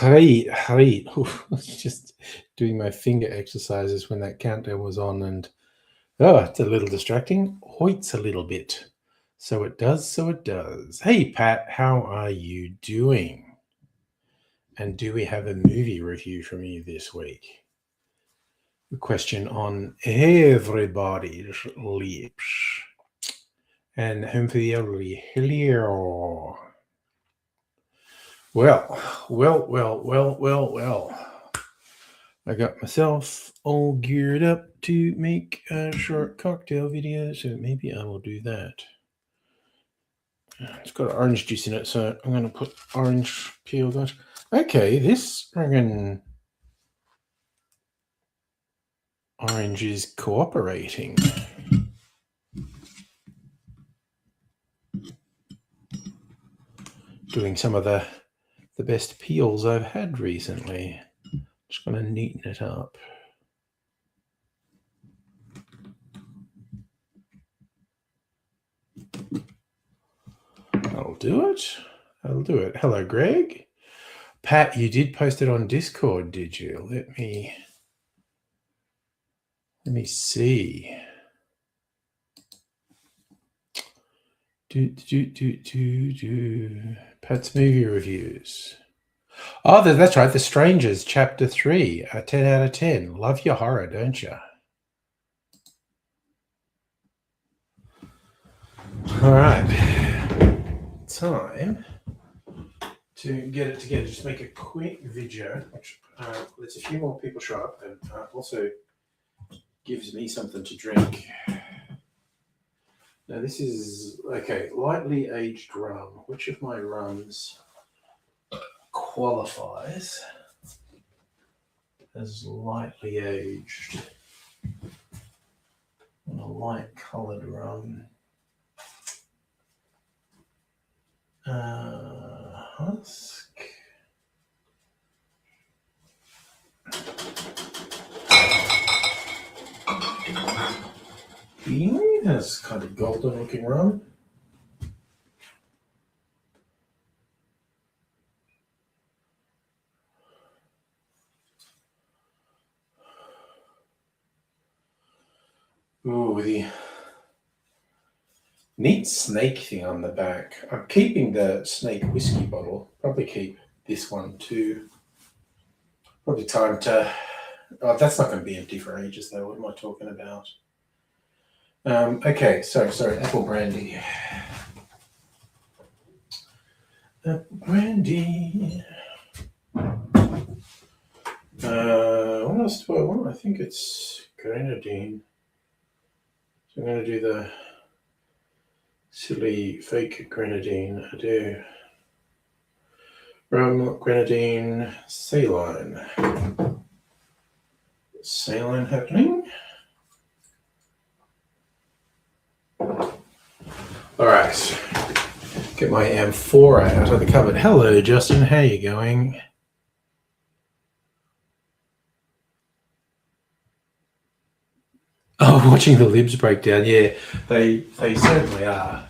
Hey, just doing my finger exercises when that countdown was on, and it's a little distracting. Hoits a little bit. So it does, so it does. Hey, Pat, how are you doing? And do we have a movie review from you this week? A question on everybody's lips. And home for the elderly. Hello. Well. I got myself all geared up to make a short cocktail video, so maybe I will do that. It's got orange juice in it, so I'm going to put orange peel. Okay, this friggin' orange is cooperating. Doing some of the best peels I've had recently. Just going to neaten it up. I'll do it. Hello, Greg. Pat, you did post it on Discord, did you? Let me see. Pat's movie reviews. Oh, that's right. The Strangers, Chapter 3, a 10 out of 10. Love your horror, don't you? All right. Time to get it together. Just make a quick video, which lets a few more people show up, and also gives me something to drink. Now this is, okay, lightly aged rum. Which of my rums qualifies as lightly aged? And a light coloured rum. Husk. Beanie has kind of golden looking rum. Ooh, the neat snake thing on the back. I'm keeping the snake whiskey bottle. Probably keep this one too. Probably time to... Oh, that's not going to be empty for ages though. What am I talking about? Okay, sorry, apple brandy. Apple brandy. What else do I want? I think it's grenadine. So I'm going to do the silly fake grenadine. I do. Rum, grenadine, saline. Saline happening. All right. Get my amphora out of the cupboard. Hello, Justin. How you going? Oh, watching the libs break down. Yeah, they certainly are.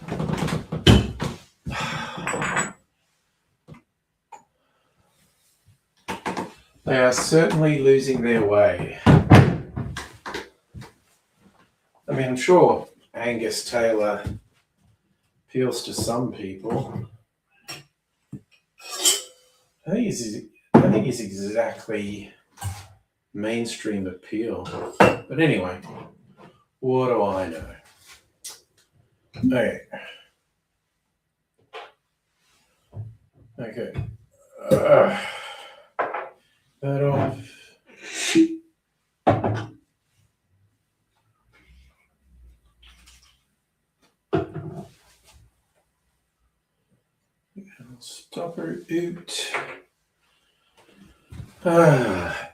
They are certainly losing their way. I mean, I'm sure Angus Taylor appeals to some people. I think it's exactly mainstream appeal. But anyway, what do I know? Okay. That off. Stopper out.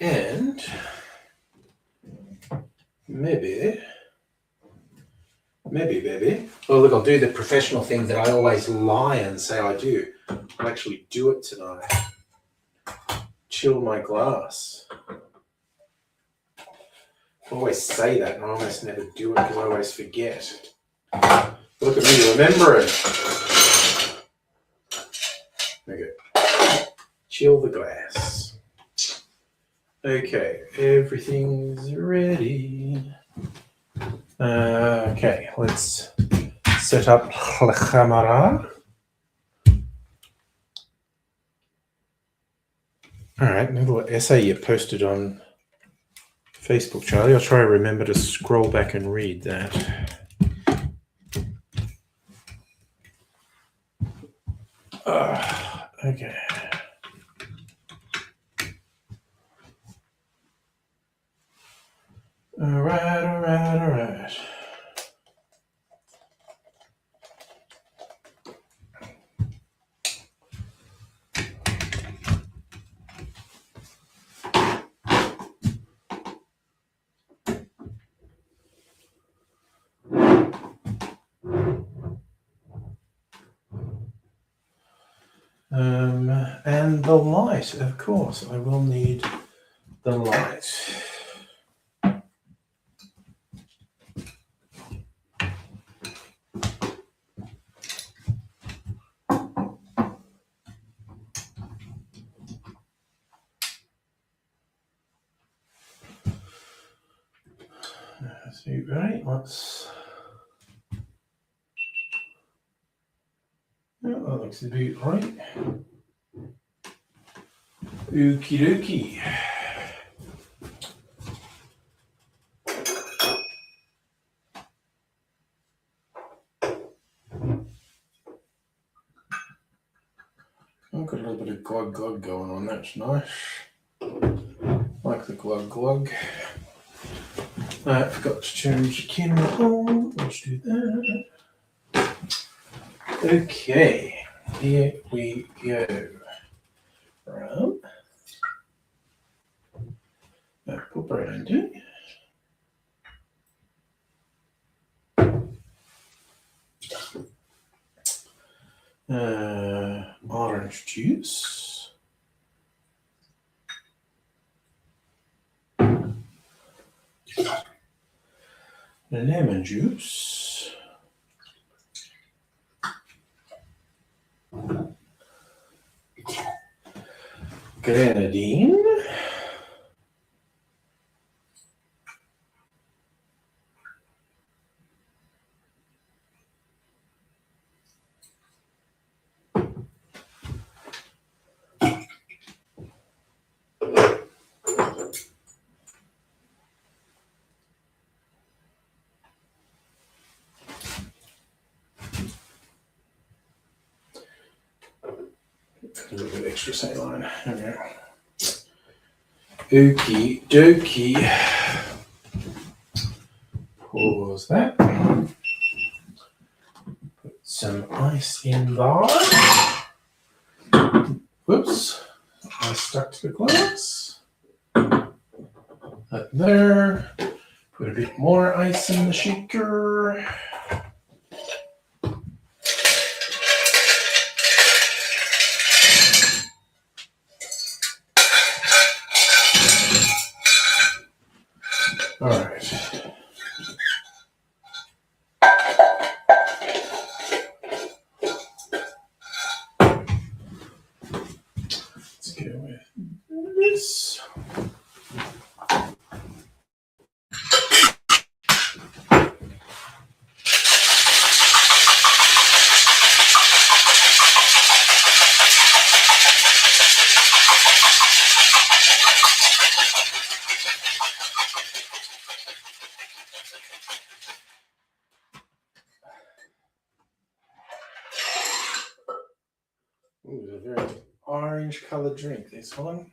And maybe, baby. Oh, look, I'll do the professional thing that I always lie and say I do. I'll actually do it tonight. Chill my glass. I always say that and I almost never do it because I always forget. Look at me remembering. Okay. Chill the glass. Okay, everything's ready. Okay, let's set up the camera. All right, little essay you posted on Facebook, Charlie. I'll try to remember to scroll back and read that. Okay. All right. And the light, of course. I will need the light. So, right, let's. Yeah, that looks about right. Okie dokie. I've got a little bit of glug glug going on, that's nice. Like the glug glug. I forgot to change the camera on. Let's do that. Okay, here we go. Right. Apple brandy. Orange juice. Lemon juice. Grenadine. A little bit extra saline. Okay. Okie dokie. Pause that. Put some ice in there. Whoops. I stuck to the glass. That there. Put a bit more ice in the shaker. All right. Let's go with this. Ooh, it's a very orange colored drink, this one.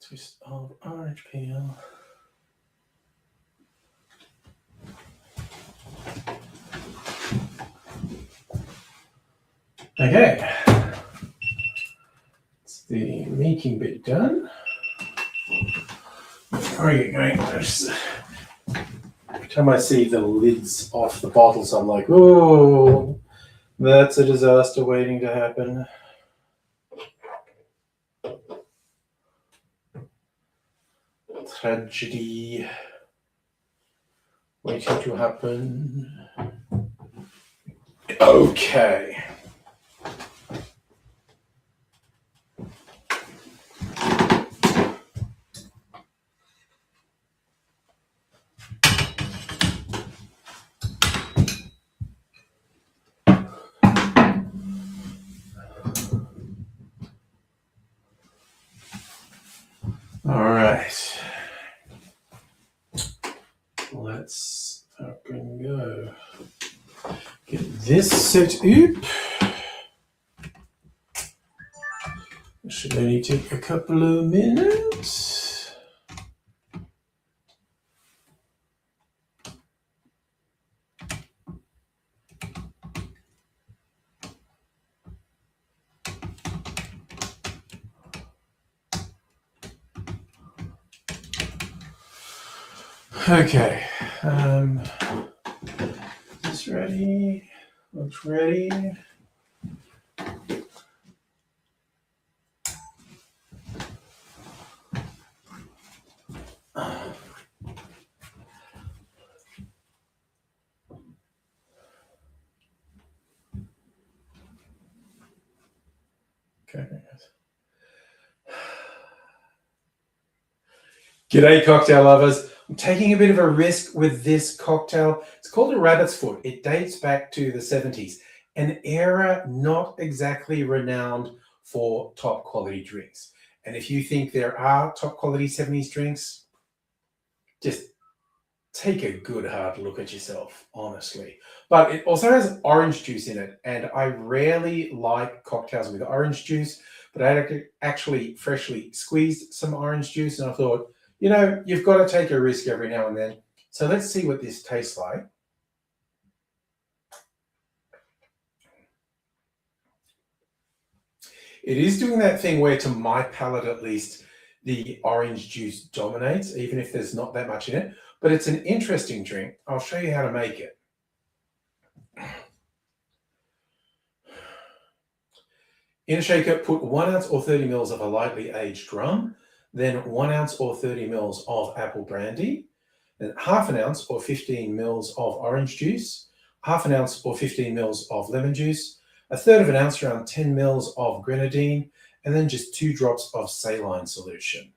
twist of orange peel. Okay, it's the making bit done. Where are you going? Every time I see the lids off the bottles, I'm like, oh, that's a disaster waiting to happen. Tragedy waiting to happen. Okay. All right. Let's up and go. Get this set up. Should only take a couple of minutes. Okay. Is this ready? Looks ready. Okay. G'day, cocktail lovers. I'm taking a bit of a risk with this cocktail. It's called a rabbit's foot. It dates back to the 70s, an era not exactly renowned for top quality drinks. And if you think there are top quality 70s drinks, just take a good hard look at yourself, honestly. But it also has orange juice in it, and I rarely like cocktails with orange juice, but I actually freshly squeezed some orange juice, and I thought, you know, you've got to take a risk every now and then. So let's see what this tastes like. It is doing that thing where, to my palate at least, the orange juice dominates, even if there's not that much in it. But it's an interesting drink. I'll show you how to make it. In a shaker, put 1 ounce or 30 mils of a lightly aged rum, then 1 ounce or 30 mils of apple brandy, then half an ounce or 15 mils of orange juice, half an ounce or 15 mils of lemon juice, a third of an ounce, around 10 mils of grenadine, and then just 2 drops of saline solution.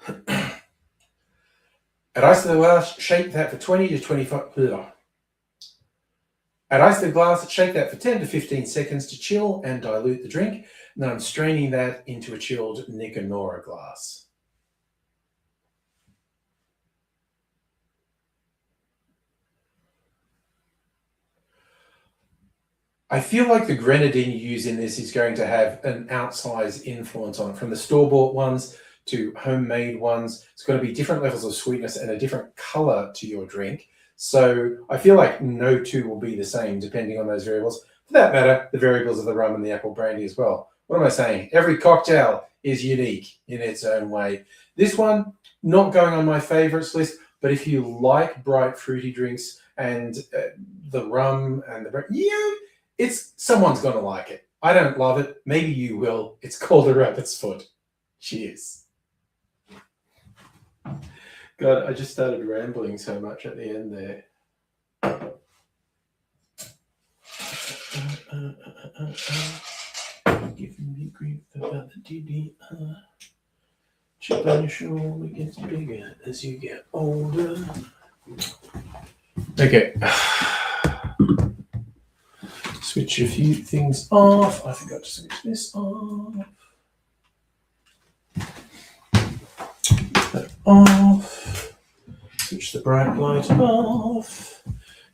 Add ice to the glass, shake that for 20 to 25. Add ice to the glass, shake that for 10 to 15 seconds to chill and dilute the drink. And then I'm straining that into a chilled Nicanora glass. I feel like the grenadine you use in this is going to have an outsized influence on it. From the store-bought ones to homemade ones, it's going to be different levels of sweetness and a different color to your drink. So I feel like no two will be the same depending on those variables. For that matter, the variables of the rum and the apple brandy as well. What am I saying? Every cocktail is unique in its own way. This one, not going on my favorites list, but if you like bright fruity drinks and the rum and the brandy, yeah, someone's going to like it. I don't love it. Maybe you will. It's called a rabbit's foot. Cheers. God, I just started rambling so much at the end there. Giving me grief about the DDR. Chip on your shoulder gets bigger as you get older. Okay. Switch a few things off. I forgot to switch this off. That off. Switch the bright light off.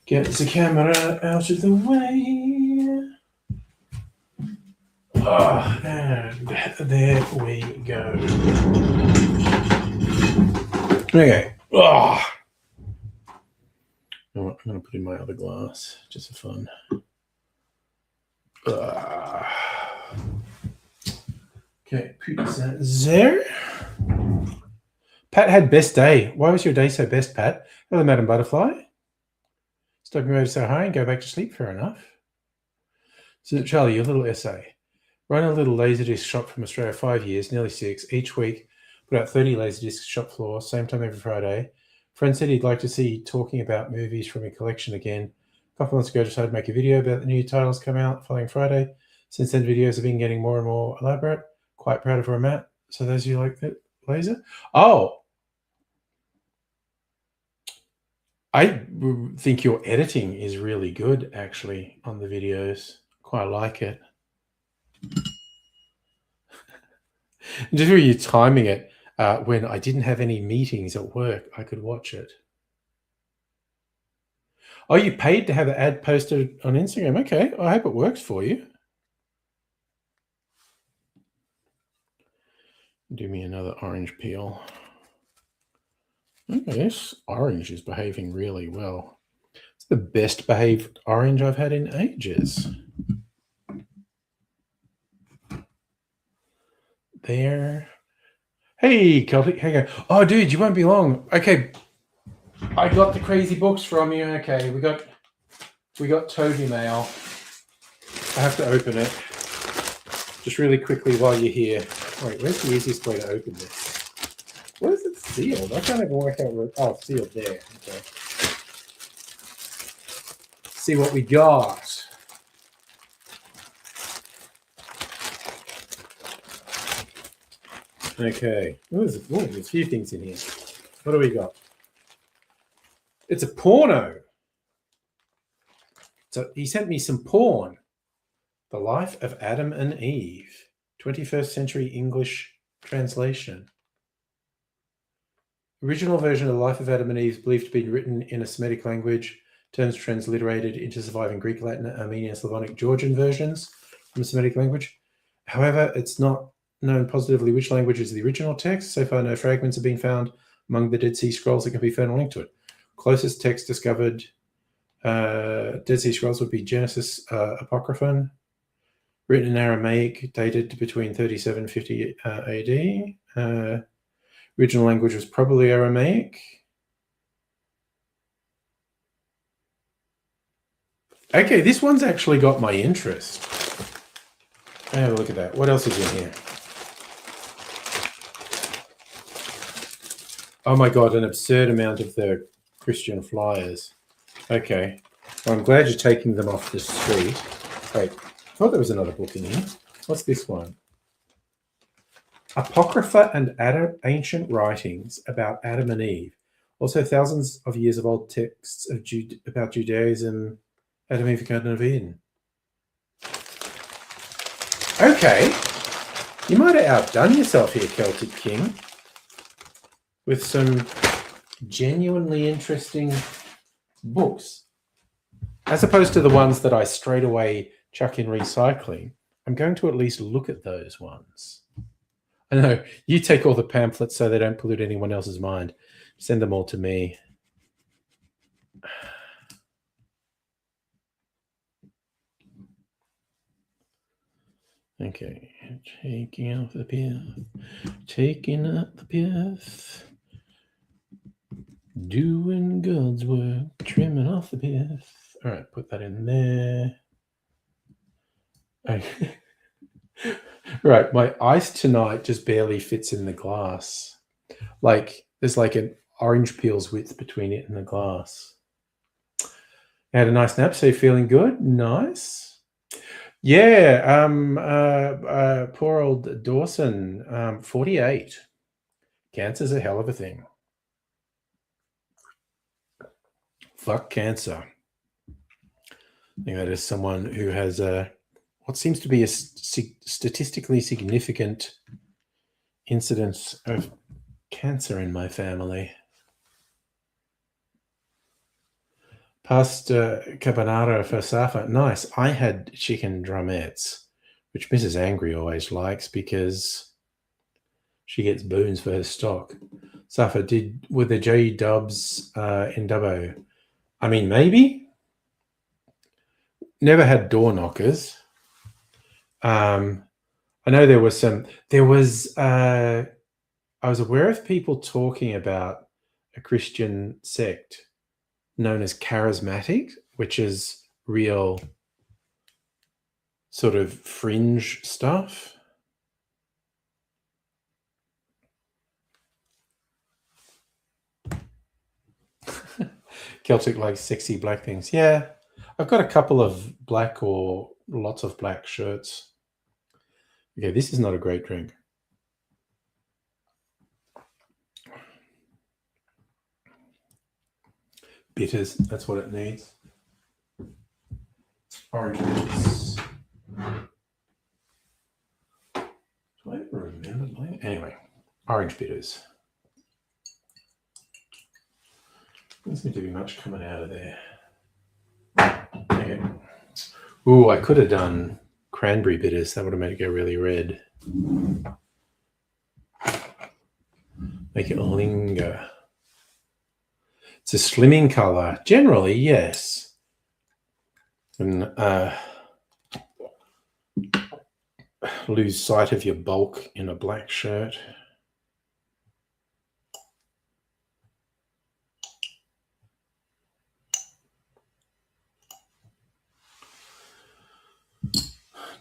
Get the camera out of the way. Oh, and there we go. Okay. Oh. I'm going to put in my other glass just for fun. Okay, put that there. Pat had best day. Why was your day so best, Pat? Hello, Madam Butterfly. Stopping over to say hi and go back to sleep. Fair enough. So, Charlie, your little essay. Run a little laserdisc shop from Australia 5 years, nearly 6. Each week, put out 30 laserdiscs shop floor, same time every Friday. Friend said he'd like to see talking about movies from your collection again. A couple months ago, decided to make a video about the new titles come out following Friday. Since then, videos have been getting more and more elaborate. Quite proud of her, Matt. So those of you like that laser? Oh, I think your editing is really good, actually, on the videos. Quite like it. Just when you're timing it, when I didn't have any meetings at work, I could watch it. Oh, you paid to have the ad posted on Instagram? Okay, I hope it works for you. Do me another orange peel. Okay, this orange is behaving really well. It's the best behaved orange I've had in ages. There. Hey, Celtic. Hang on. Oh, dude, you won't be long. Okay, I got the crazy books from you. Okay, we got Toby mail. I have to open it. Just really quickly while you're here. Wait, where's the easiest way to open this? What is it sealed? I can't even work out where. Oh, sealed there. Okay. See what we got. Okay. There's a few things in here. What do we got? It's a porno. So he sent me some porn. The Life of Adam and Eve. 21st century English translation. Original version of The Life of Adam and Eve is believed to be written in a Semitic language. Terms transliterated into surviving Greek, Latin, Armenian, Slavonic, Georgian versions from the Semitic language. However, it's not known positively which language is the original text. So far, no fragments have been found among the Dead Sea Scrolls that can be found linked to it. Closest text discovered Dead Sea Scrolls would be Genesis Apocryphon, written in Aramaic, dated between 3750 AD. Original language was probably Aramaic. Okay, this one's actually got my interest. Have a look at that. What else is in here? Oh my God, an absurd amount of the Christian flyers. Okay. Well, I'm glad you're taking them off the street. Wait, I thought there was another book in here. What's this one? Apocrypha and ancient writings about Adam and Eve. Also, thousands of years of old texts of about Judaism, Adam and Eve, Garden of Eden. Okay, you might have outdone yourself here, Celtic King, with some genuinely interesting books. As opposed to the ones that I straight away chuck in recycling, I'm going to at least look at those ones. I know, you take all the pamphlets so they don't pollute anyone else's mind. Send them all to me. Okay, taking off the pith, taking up the pith, doing God's work, trimming off the pith. All right, put that in there. Okay. Right, my ice tonight just barely fits in the glass. Like, there's like an orange peel's width between it and the glass. Had a nice nap, so you're feeling good? Nice. Yeah, poor old Dawson, 48. Cancer's a hell of a thing. Fuck cancer. I think that is someone who has what seems to be a statistically significant incidence of cancer in my family. Pasta carbonara for Safa. Nice. I had chicken drumettes, which Mrs. Angry always likes because she gets boons for her stock. Safa, were the J Dubs in Dubbo? I mean, maybe. Never had door knockers. I know there was some. There was. I was aware of people talking about a Christian sect known as charismatic, which is real sort of fringe stuff. Celtic like sexy black things. Yeah, I've got a couple of black or lots of black shirts. Okay, this is not a great drink. Bitters, that's what it needs. Orange bitters. Do I ever remember? Anyway, orange bitters. Doesn't seem to be much coming out of there. Okay. Ooh, I could have done cranberry bitters. That would have made it go really red. Make it linger. It's a slimming color. Generally, yes. And lose sight of your bulk in a black shirt.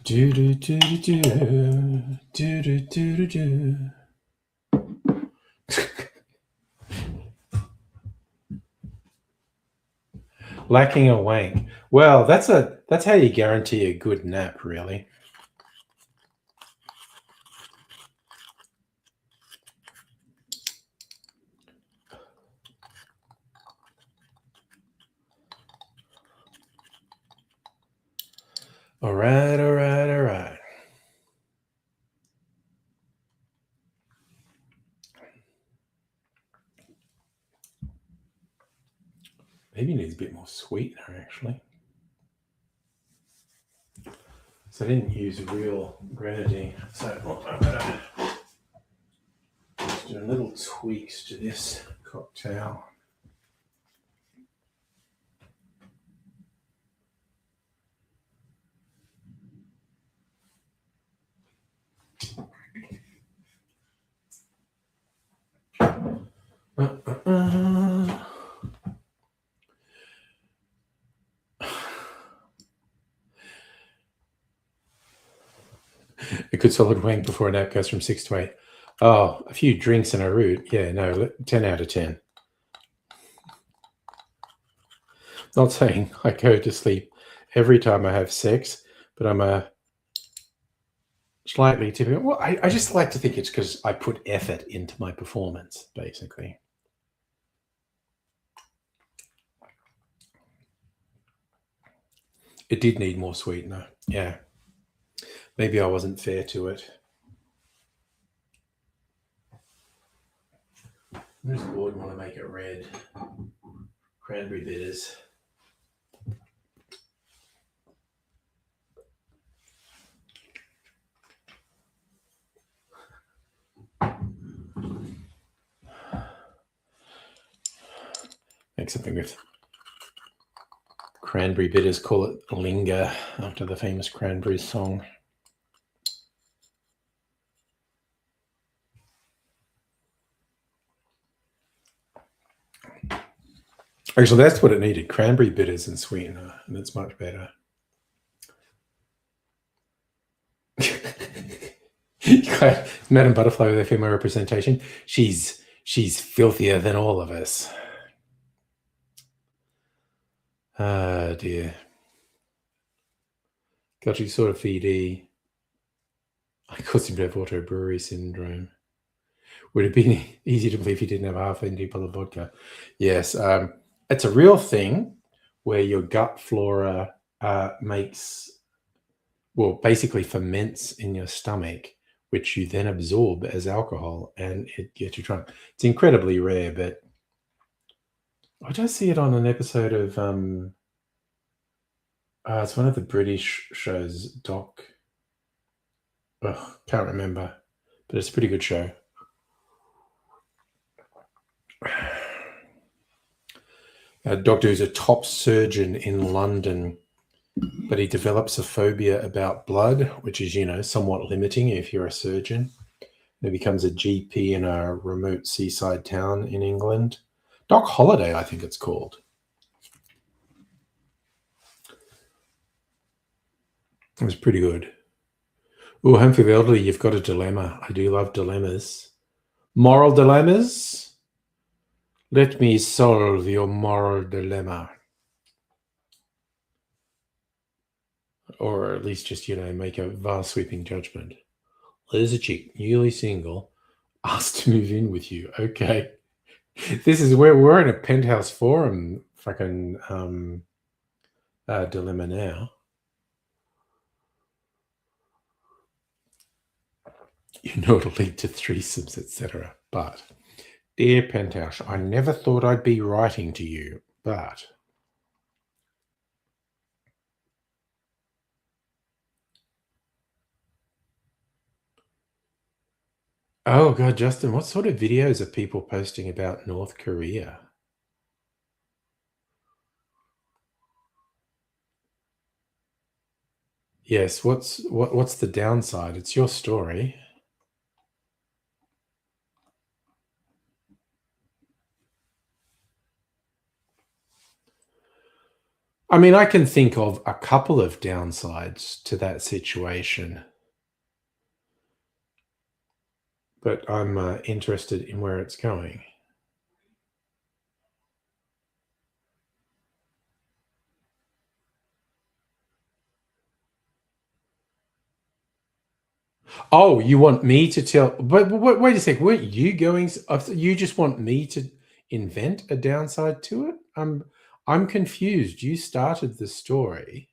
Do do do do do do do do do. Lacking a wank. Well, that's how you guarantee a good nap, really. All right, all right, all right. Maybe it needs a bit more sweetener, actually. So I didn't use real grenadine. So I'm going to do little tweaks to this cocktail. A good solid wank before a nap goes from 6 to 8. Oh, a few drinks and a root. Yeah, no, 10 out of 10. Not saying I go to sleep every time I have sex, but I'm a slightly typical. Well, I just like to think it's because I put effort into my performance, basically. It did need more sweetener. Yeah. Maybe I wasn't fair to it. I just would want to make it red. Cranberry bitters. Make something with cranberry bitters. Call it Linger, after the famous Cranberries song. Actually, that's what it needed. Cranberry bitters and sweetener, and it's much better. Madame Butterfly with her female representation. She's filthier than all of us. Ah, dear. God, you sort of VD. I caused him to have auto brewery syndrome. Would it be easy to believe he didn't have half a nipple of vodka? Yes. It's a real thing where your gut flora basically ferments in your stomach, which you then absorb as alcohol, and it gets you drunk. It's incredibly rare, but I just see it on an episode of it's one of the British shows, Doc. Ugh, can't remember, but it's a pretty good show. A doctor who's a top surgeon in London, but he develops a phobia about blood, which is, somewhat limiting if you're a surgeon. He becomes a GP in a remote seaside town in England. Doc Holliday, I think it's called. It was pretty good. Oh, Home for the Elderly, you've got a dilemma. I do love dilemmas. Moral dilemmas? Let me solve your moral dilemma. Or at least just, make a vast sweeping judgment. There's a chick, newly single, asked to move in with you. Okay. This is where we're in a penthouse forum fucking dilemma now. It'll lead to threesomes, etc. But, dear penthouse, I never thought I'd be writing to you, but... Oh, God, Justin, what sort of videos are people posting about North Korea? Yes, what's the downside? It's your story. I mean, I can think of a couple of downsides to that situation, but I'm interested in where it's going. Oh, you want me to tell? But wait a sec. Weren't you going? You just want me to invent a downside to it? I'm confused. You started the story.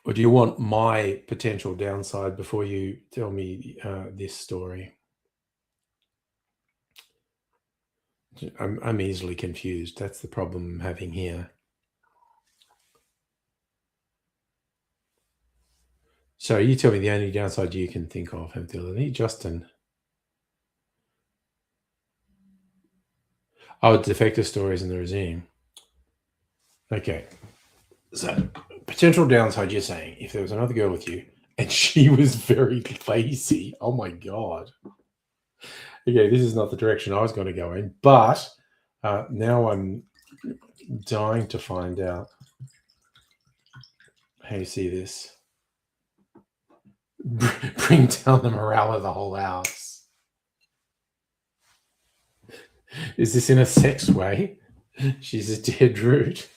Or do you want my potential downside before you tell me this story? I'm easily confused. That's the problem I'm having here. So you tell me the only downside you can think of, Anthony. Justin. Oh, defective stories in the regime. Okay. So potential downside, you're saying, if there was another girl with you and she was very lazy, oh my God. Okay, this is not the direction I was going to go in, but now I'm dying to find out how you see this. Bring down the morale of the whole house. Is this in a sex way? She's a dead root.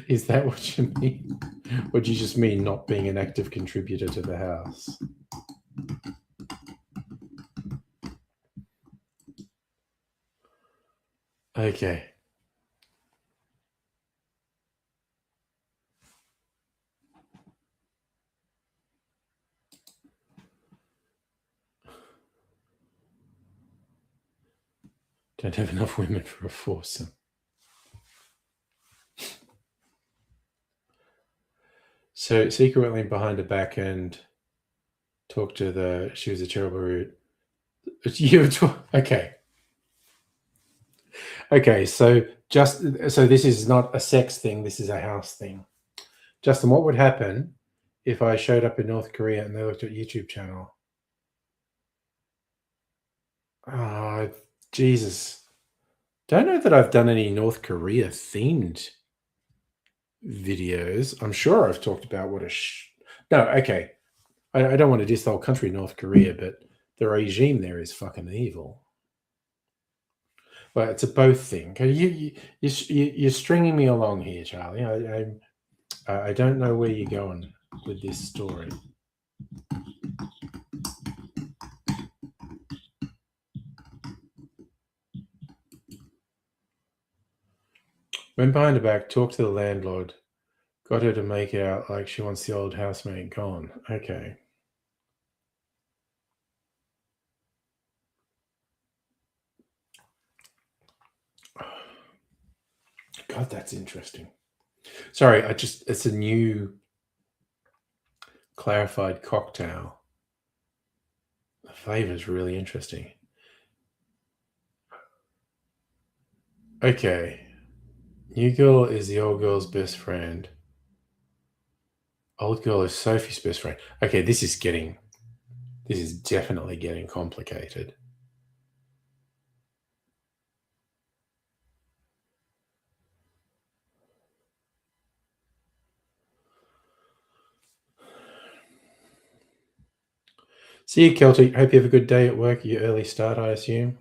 Is that what you mean? Or do you just mean not being an active contributor to the house? Okay. Don't have enough women for a foursome. So secret went behind her back and talked to she was a terrible root. Okay. Okay, so this is not a sex thing, this is a house thing. Justin, what would happen if I showed up in North Korea and they looked at YouTube channel? Oh, Jesus. Don't know that I've done any North Korea themed videos. I'm sure I've talked about what no, okay. I don't want to diss the whole country, North Korea, but the regime there is fucking evil. Well, it's a both thing. You're stringing me along here, Charlie. I don't know where you're going with this story. Went behind her back, talked to the landlord, got her to make out like she wants the old housemate gone. Okay. Oh, that's interesting. Sorry, it's a new clarified cocktail. The flavor is really interesting. Okay. New girl is the old girl's best friend. Old girl is Sophie's best friend. Okay, this is definitely getting complicated. See you, Kelty. Hope you have a good day at work. Your early start, I assume.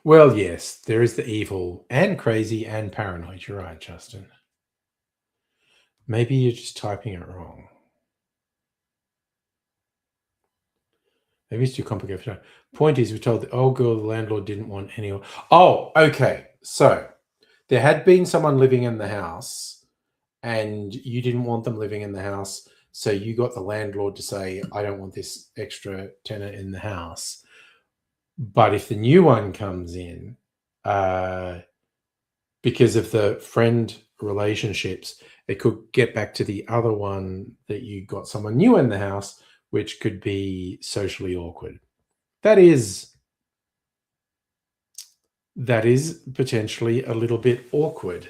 Well, yes, there is the evil and crazy and paranoid. You're right, Justin. Maybe you're just typing it wrong. Maybe it's too complicated for time. Point is, we're told the old girl, the landlord, didn't want anyone. Oh, okay. So there had been someone living in the house, and you didn't want them living in the house. So you got the landlord to say, I don't want this extra tenant in the house. But if the new one comes in, uh, because of the friend relationships, it could get back to the other one that you got someone new in the house, which could be socially awkward. That is that is potentially a little bit awkward.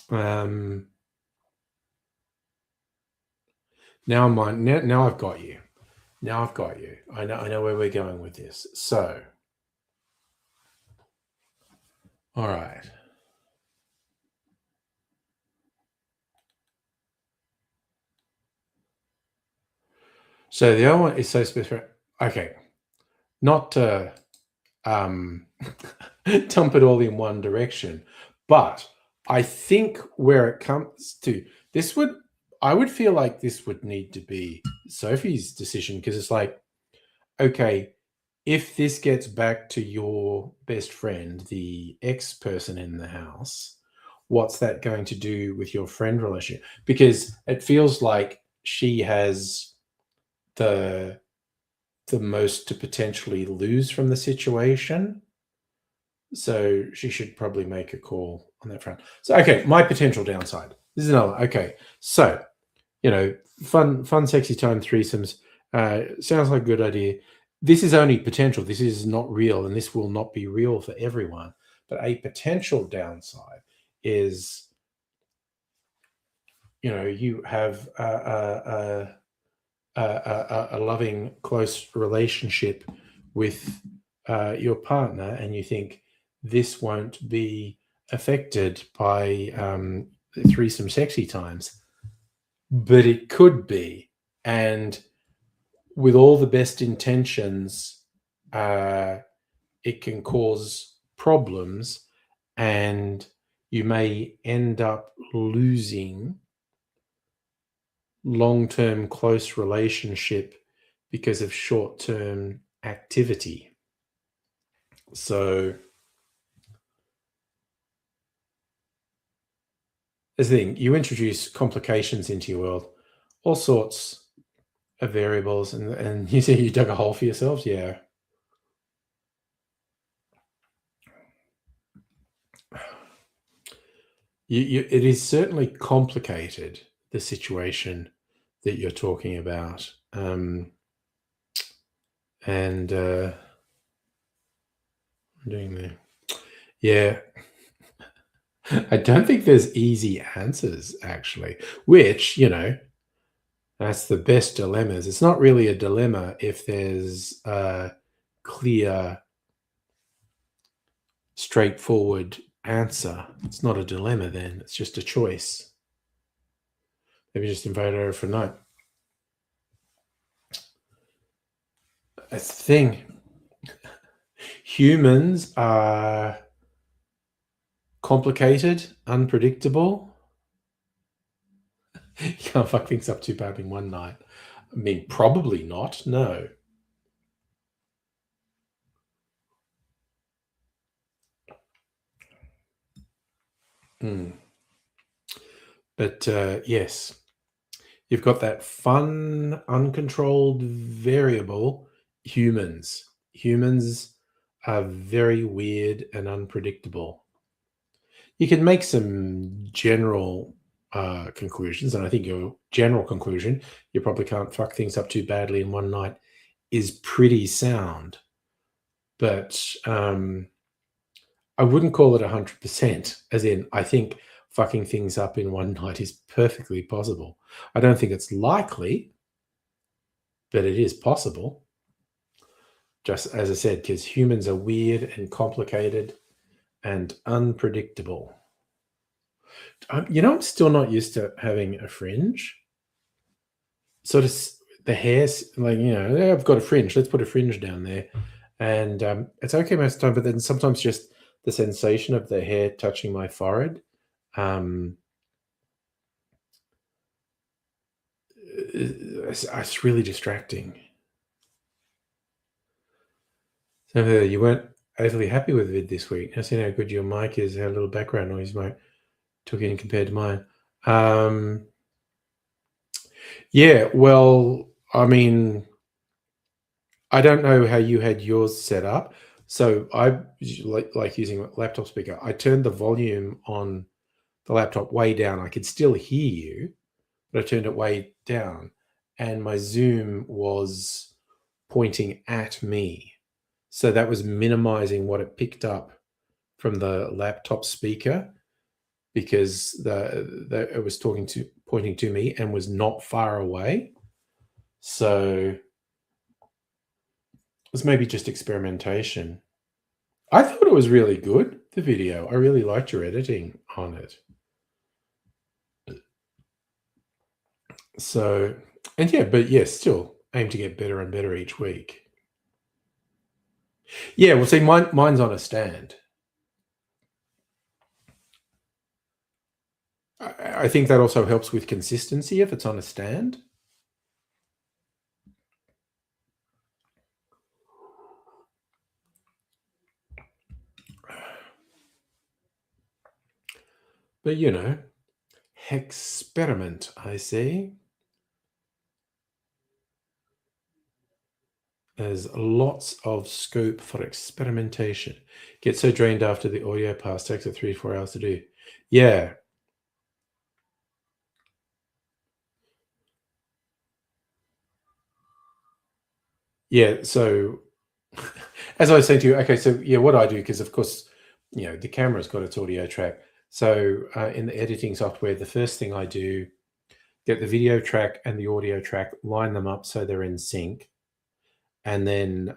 Um, now I've got you. Now I've got you. I know where we're going with this. So, all right. So the other one is so specific. Okay, not to um, dump it all in one direction, but I think where it comes to this would I would feel like this would need to be Sophie's decision because it's like, okay, if this gets back to your best friend, the ex person in the house, what's that going to do with your friend relationship? Because it feels like she has the the most to potentially lose from the situation. So she should probably make a call on that front. So okay, my potential downside. This is another. Okay, so fun, sexy time threesomes. Sounds like a good idea. This is only potential. This is not real, and this will not be real for everyone. But a potential downside is, you have a loving, close relationship with your partner, and you think this won't be affected by threesome sexy times, but it could be. And with all the best intentions, uh, it can cause problems, and you may end up losing long-term close relationship because of short-term activity. So as the thing, you introduce complications into your world, all sorts of variables, and you say you dug a hole for yourselves. Yeah. It is certainly complicated, the situation that you're talking about. And I'm doing the yeah. I don't think there's easy answers actually, which, that's the best dilemmas. It's not really a dilemma if there's a clear, straightforward answer. It's not a dilemma then, it's just a choice. Maybe just invite her for a night. That's the thing. Humans are complicated, unpredictable. You can't fuck things up too bad in one night. I mean, probably not. No. Mm. But yes, you've got that fun, uncontrolled variable, humans. Humans are very weird and unpredictable. You can make some general conclusions, and I think your general conclusion, you probably can't fuck things up too badly in one night, is pretty sound. But I wouldn't call it 100%, as in, I think fucking things up in one night is perfectly possible. I don't think it's likely, but it is possible. Just as I said, because humans are weird and complicated and unpredictable. I'm still not used to having a fringe. Sort of the hair's like, "Yeah, I've got a fringe. Let's put a fringe down there." And it's okay most of the time, but then sometimes just the sensation of the hair touching my forehead, um, it's really distracting. So you weren't overly happy with it this week. I seen how good your mic is, how little background noise mic took in compared to mine. Yeah, well, I mean, I don't know how you had yours set up. So I like using a laptop speaker. I turned the volume on the laptop way down. I could still hear you, but I turned it way down, and my Zoom was pointing at me. So that was minimizing what it picked up from the laptop speaker, because it was pointing to me and was not far away. So it was maybe just experimentation. I thought it was really good, the video. I really liked your editing on it. So, and yeah, but yeah, still aim to get better and better each week. Yeah, well, see, mine's on a stand. I think that also helps with consistency if it's on a stand. But experiment, I say. There's lots of scope for experimentation. Get so drained after the audio pass, takes it 3 to 4 hours to do. Yeah. Yeah. So, as I was saying to you, okay, so yeah, what I do, because of course, the camera's got its audio track. So, in the editing software, the first thing I do, get the video track and the audio track, line them up so they're in sync, and then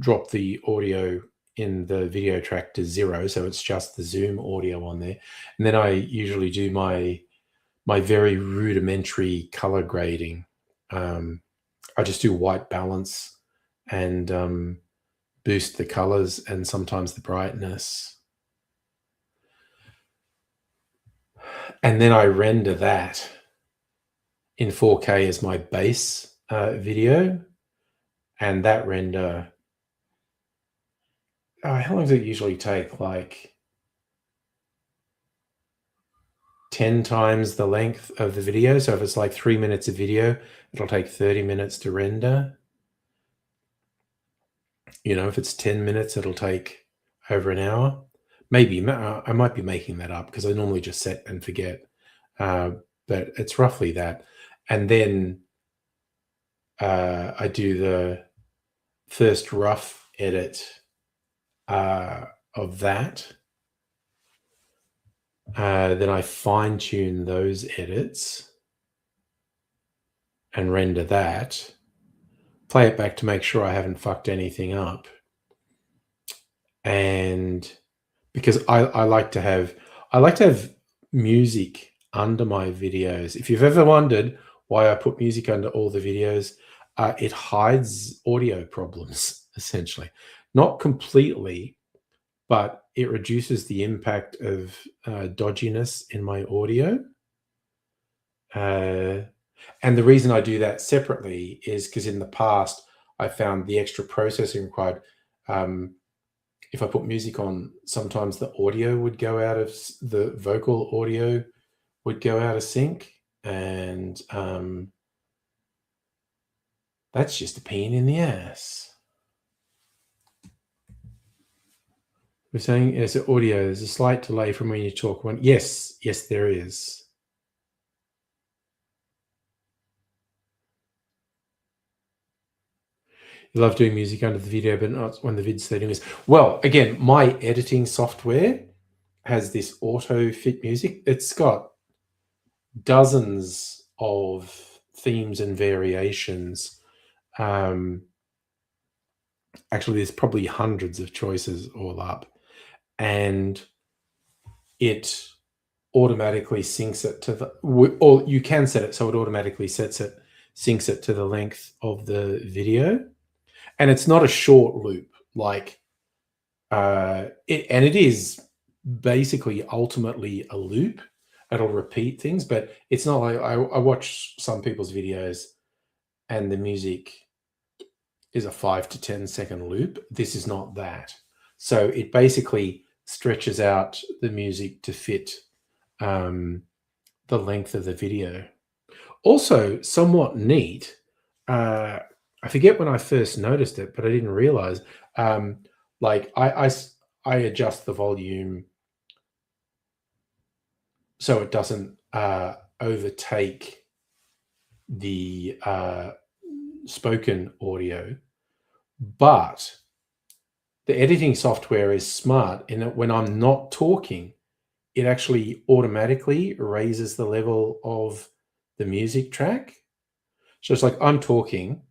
drop the audio in the video track to 0, so it's just the Zoom audio on there. And then I usually do my very rudimentary color grading. I just do white balance and boost the colors and sometimes the brightness. And then I render that in 4K as my base video. And that render, how long does it usually take? Like 10 times the length of the video. So if it's like 3 minutes of video, it'll take 30 minutes to render. If it's 10 minutes, it'll take over an hour. Maybe I might be making that up because I normally just set and forget. But it's roughly that. And then I do the first rough edit of that. Then I fine tune those edits and render that. Play it back to make sure I haven't fucked anything up. And because I like to have music under my videos. If you've ever wondered why I put music under all the videos, it hides audio problems, essentially. Not completely, but it reduces the impact of dodginess in my audio. And the reason I do that separately is because in the past, I found the extra processing required. if I put music on, sometimes the audio would go out of the vocal audio would go out of sync, and that's just a pain in the ass. We're saying as audio, there's a slight delay from when you talk. Yes, there is. You love doing music under the video, but not when the vid's 30 minutes. Well, again, my editing software has this auto fit music. It's got dozens of themes and variations. Actually, there's probably hundreds of choices all up, and it automatically syncs it to or you can set it so it automatically syncs it to the length of the video. And it's not a short loop, like it is basically ultimately a loop. It'll repeat things, but it's not like I watch some people's videos and the music is a 5 to 10 second loop. This is not that. So it basically stretches out the music to fit the length of the video. Also, somewhat neat. I forget when I first noticed it, but I didn't realize. Like I adjust the volume so it doesn't overtake the spoken audio, but the editing software is smart in that when I'm not talking, it actually automatically raises the level of the music track. So it's like I'm talking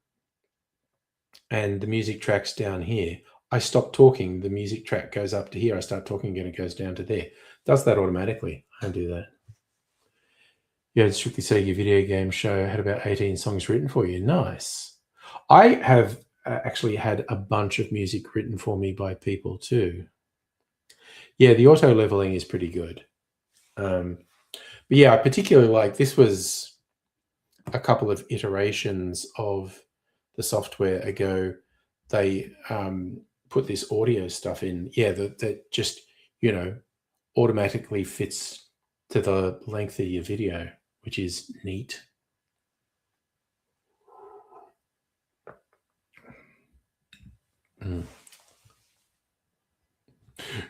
and the music track's down here. I stop talking, the music track goes up to here. I start talking again, it goes down to there. It does that automatically. I do that. Yeah, Strictly Sega video game show had about 18 songs written for you. Nice. I have actually had a bunch of music written for me by people too. Yeah, the auto leveling is pretty good. But yeah, I particularly like, this was a couple of iterations of the software ago. They put this audio stuff in, that just, automatically fits to the length of your video, which is neat. It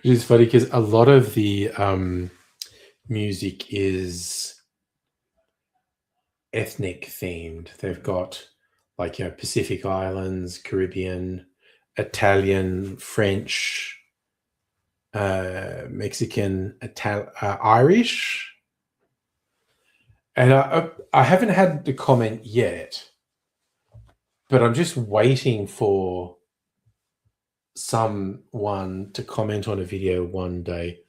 is funny because a lot of the music is ethnic themed. They've got like, Pacific Islands, Caribbean, Italian, French, Mexican, Irish. And I haven't had the comment yet, but I'm just waiting for someone to comment on a video one day.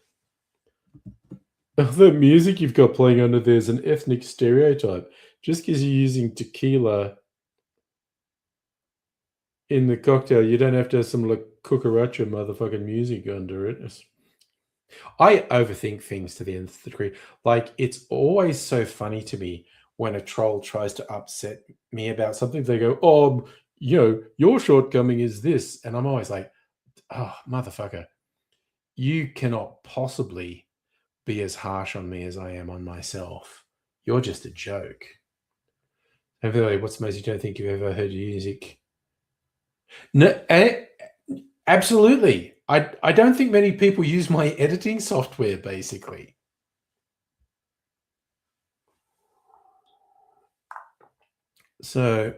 The music you've got playing under there is an ethnic stereotype. Just because you're using tequila in the cocktail, you don't have to have some like cucaracha motherfucking music under it. I overthink things to the nth degree. Like, it's always so funny to me when a troll tries to upset me about something. They go, "Oh, your shortcoming is this," and I'm always like, "Oh, motherfucker, you cannot possibly be as harsh on me as I am on myself. You're just a joke." Everybody, what's the most you don't think you've ever heard music? No, absolutely. I don't think many people use my editing software, basically. So,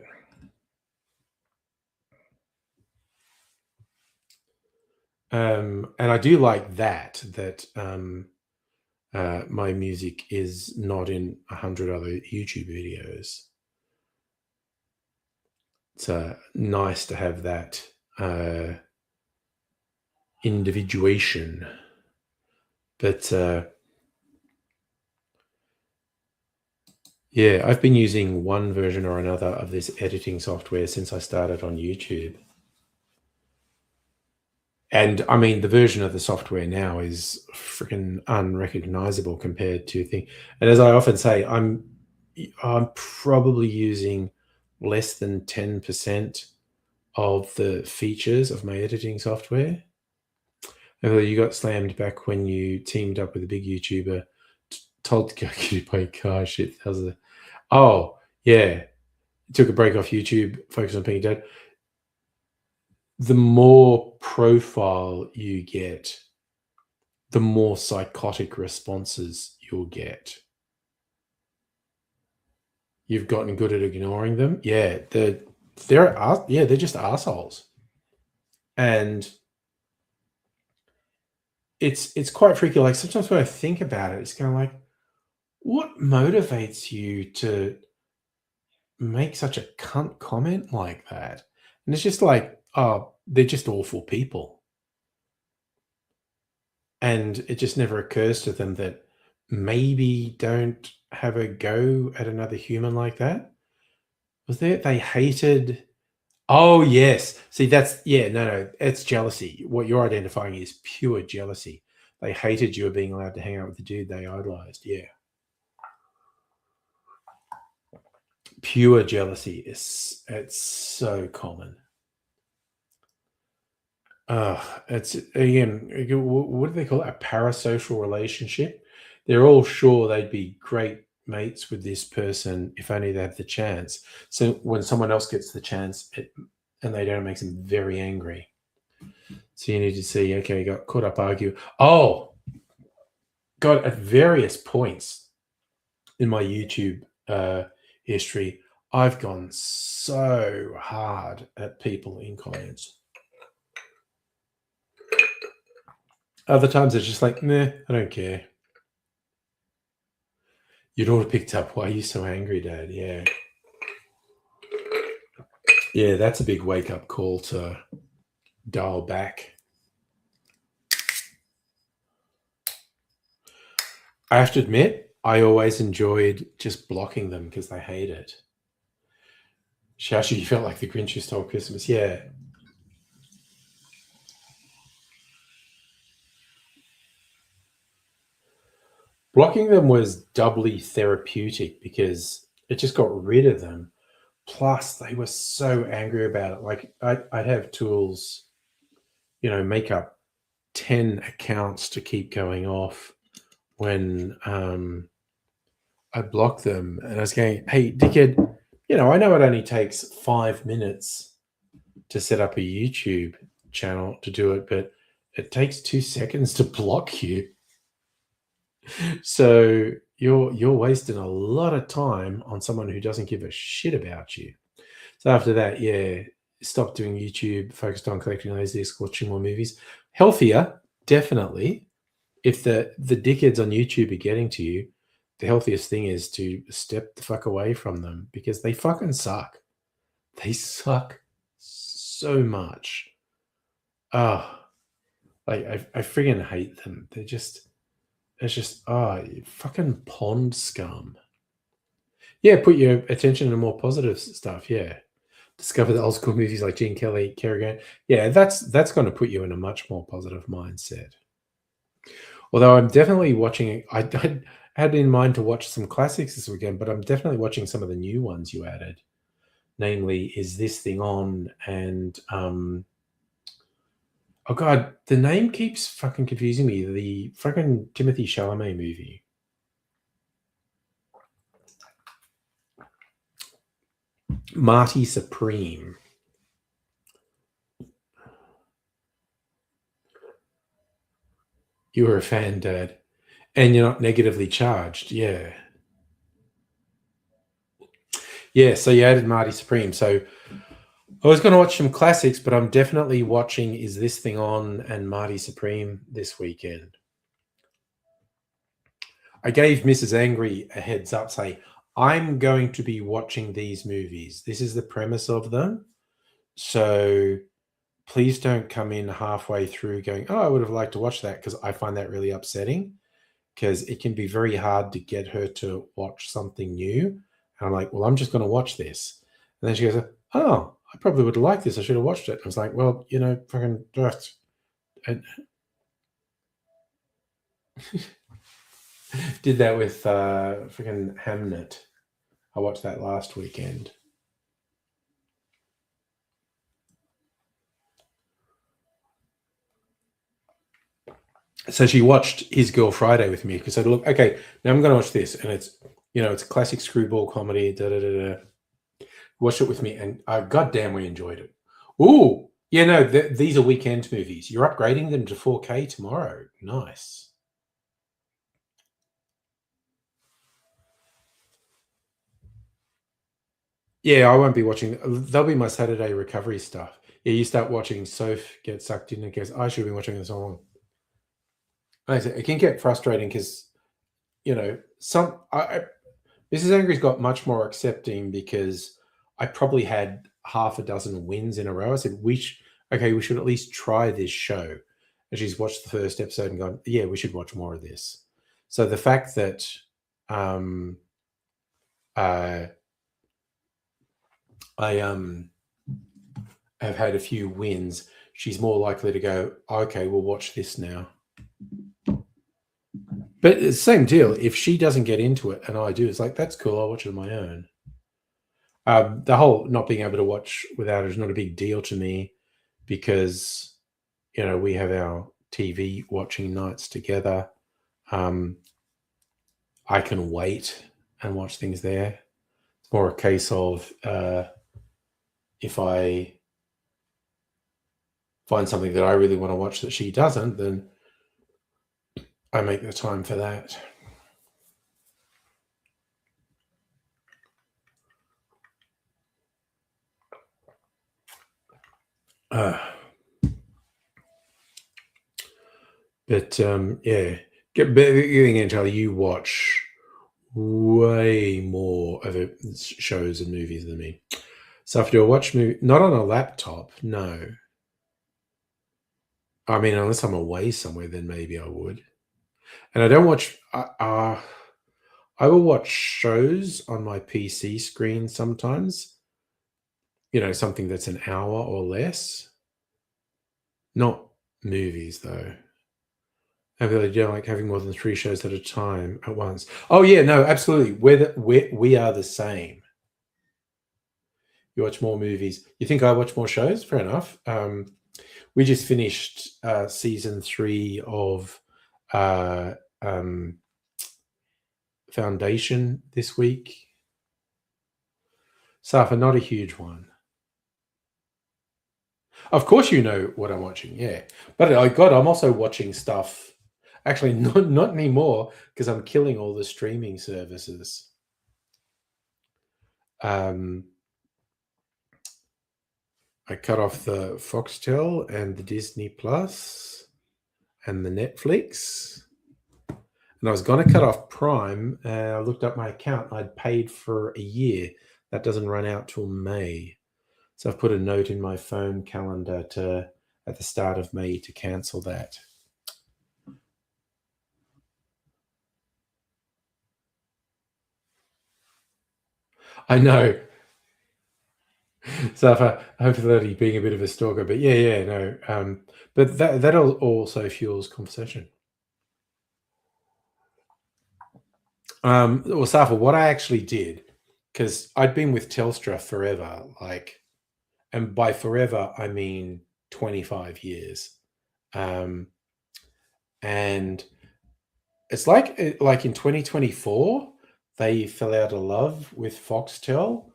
and I do like that my music is not in 100 other YouTube videos. It's nice to have that individuation. But yeah, I've been using one version or another of this editing software since I started on YouTube. And I mean, the version of the software now is freaking unrecognizable compared to things. And as I often say, I'm probably using less than 10% of the features of my editing software. Although you got slammed back when you teamed up with a big YouTuber, told to go get you by a car. Shit, that was a. Oh yeah, took a break off YouTube, focused on being dead. The more profile you get, the more psychotic responses you'll get. You've gotten good at ignoring them. Yeah, they're just assholes, and it's quite freaky. Like sometimes when I think about it, it's kind of like, what motivates you to make such a cunt comment like that? And it's just like, oh, they're just awful people. And it just never occurs to them that maybe don't have a go at another human like that. Was there they hated. Oh, yes. See, that's yeah, no, it's jealousy. What you're identifying is pure jealousy. They hated you being allowed to hang out with the dude they idolized. Yeah. Pure jealousy it's so common. It's again, what do they call it? A parasocial relationship. They're all sure they'd be great mates with this person if only they had the chance. So when someone else gets the chance and they don't, it makes them very angry. So you need to see, okay, got caught up arguing. Oh, God, at various points in my YouTube history, I've gone so hard at people in comments. Other times it's just like, meh, I don't care. Your daughter picked up. Why are you so angry, Dad? Yeah. Yeah, that's a big wake up call to dial back. I have to admit, I always enjoyed just blocking them because they hate it. Shashi, you felt like the Grinch who stole Christmas. Yeah. Blocking them was doubly therapeutic because it just got rid of them. Plus, they were so angry about it. Like, I'd have tools, make up 10 accounts to keep going off when I blocked them. And I was going, hey, dickhead, I know it only takes 5 minutes to set up a YouTube channel to do it, but it takes 2 seconds to block you. So you're wasting a lot of time on someone who doesn't give a shit about you. So after that, yeah, stopped doing YouTube, focused on collecting those discs, watching more movies. Healthier, definitely. If the dickheads on YouTube are getting to you, the healthiest thing is to step the fuck away from them because they fucking suck. They suck so much. Oh, like I friggin' hate them. It's just fucking pond scum. Yeah, put your attention to more positive stuff. Yeah, discover the old school movies like Gene Kelly, Cary Grant. Yeah, that's going to put you in a much more positive mindset. Although I'm definitely watching. I had in mind to watch some classics this weekend, but I'm definitely watching some of the new ones you added. Namely, Is This Thing On? And oh god, the name keeps fucking confusing me. The fucking Timothy Chalamet movie. Marty Supreme. You were a fan, Dad. And you're not negatively charged. Yeah. Yeah, so you added Marty Supreme. So I was going to watch some classics, but I'm definitely watching Is This Thing On? And Marty Supreme this weekend. I gave Mrs. Angry a heads up, say, I'm going to be watching these movies. This is the premise of them. So please don't come in halfway through going, oh, I would have liked to watch that, because I find that really upsetting, because it can be very hard to get her to watch something new. And I'm like, well, I'm just going to watch this. And then she goes, oh, I probably would have liked this. I should have watched it. I was like, well, fucking. I did that with freaking Hamnet. I watched that last weekend. So she watched His Girl Friday with me because I said, look, okay, now I'm going to watch this. And it's, it's a classic screwball comedy. Da, da, da, da. Watched it with me and goddamn, we enjoyed it. Ooh, yeah, no, these are weekend movies. You're upgrading them to 4K tomorrow. Nice. Yeah, I won't be watching. They'll be my Saturday recovery stuff. Yeah, you start watching Soph get sucked in and goes, I should have been watching this all along. It can get frustrating because, some Mrs. Angry's got much more accepting because I probably had half a dozen wins in a row. I said, okay, we should at least try this show. And she's watched the first episode and gone, yeah, we should watch more of this. So the fact that um, uh, I have had a few wins, she's more likely to go, okay, we'll watch this now. But it's the same deal. If she doesn't get into it and I do, it's like, that's cool. I'll watch it on my own. The whole not being able to watch without it is not a big deal to me because, we have our TV watching nights together. I can wait and watch things there. It's more a case of if I find something that I really want to watch that she doesn't, then I make the time for that. But yeah, getting into you watch way more of it, shows and movies than me. So if you watch movie, not on a laptop, no. I mean, unless I'm away somewhere, then maybe I would. And I don't watch. I will watch shows on my PC screen sometimes. Something that's an hour or less. Not movies though. I really don't like having more than 3 shows at a time at once. Oh yeah, no, absolutely. We are the same. You watch more movies. You think I watch more shows? Fair enough. We just finished season 3 of Foundation this week. Safa, not a huge one. Of course, you know what I'm watching, yeah. But I'm also watching stuff. Actually, not anymore because I'm killing all the streaming services. I cut off the Foxtel and the Disney Plus and the Netflix. And I was going to cut off Prime. I looked up my account. I'd paid for a year. That doesn't run out till May. So I've put a note in my phone calendar at the start of May to cancel that. I know. So hopefully being a bit of a stalker, but yeah, no. But that also fuels conversation. Well, Safa, what I actually did, because I'd been with Telstra forever, and by forever I mean 25 years, and it's like in 2024 they fell out of love with Foxtel,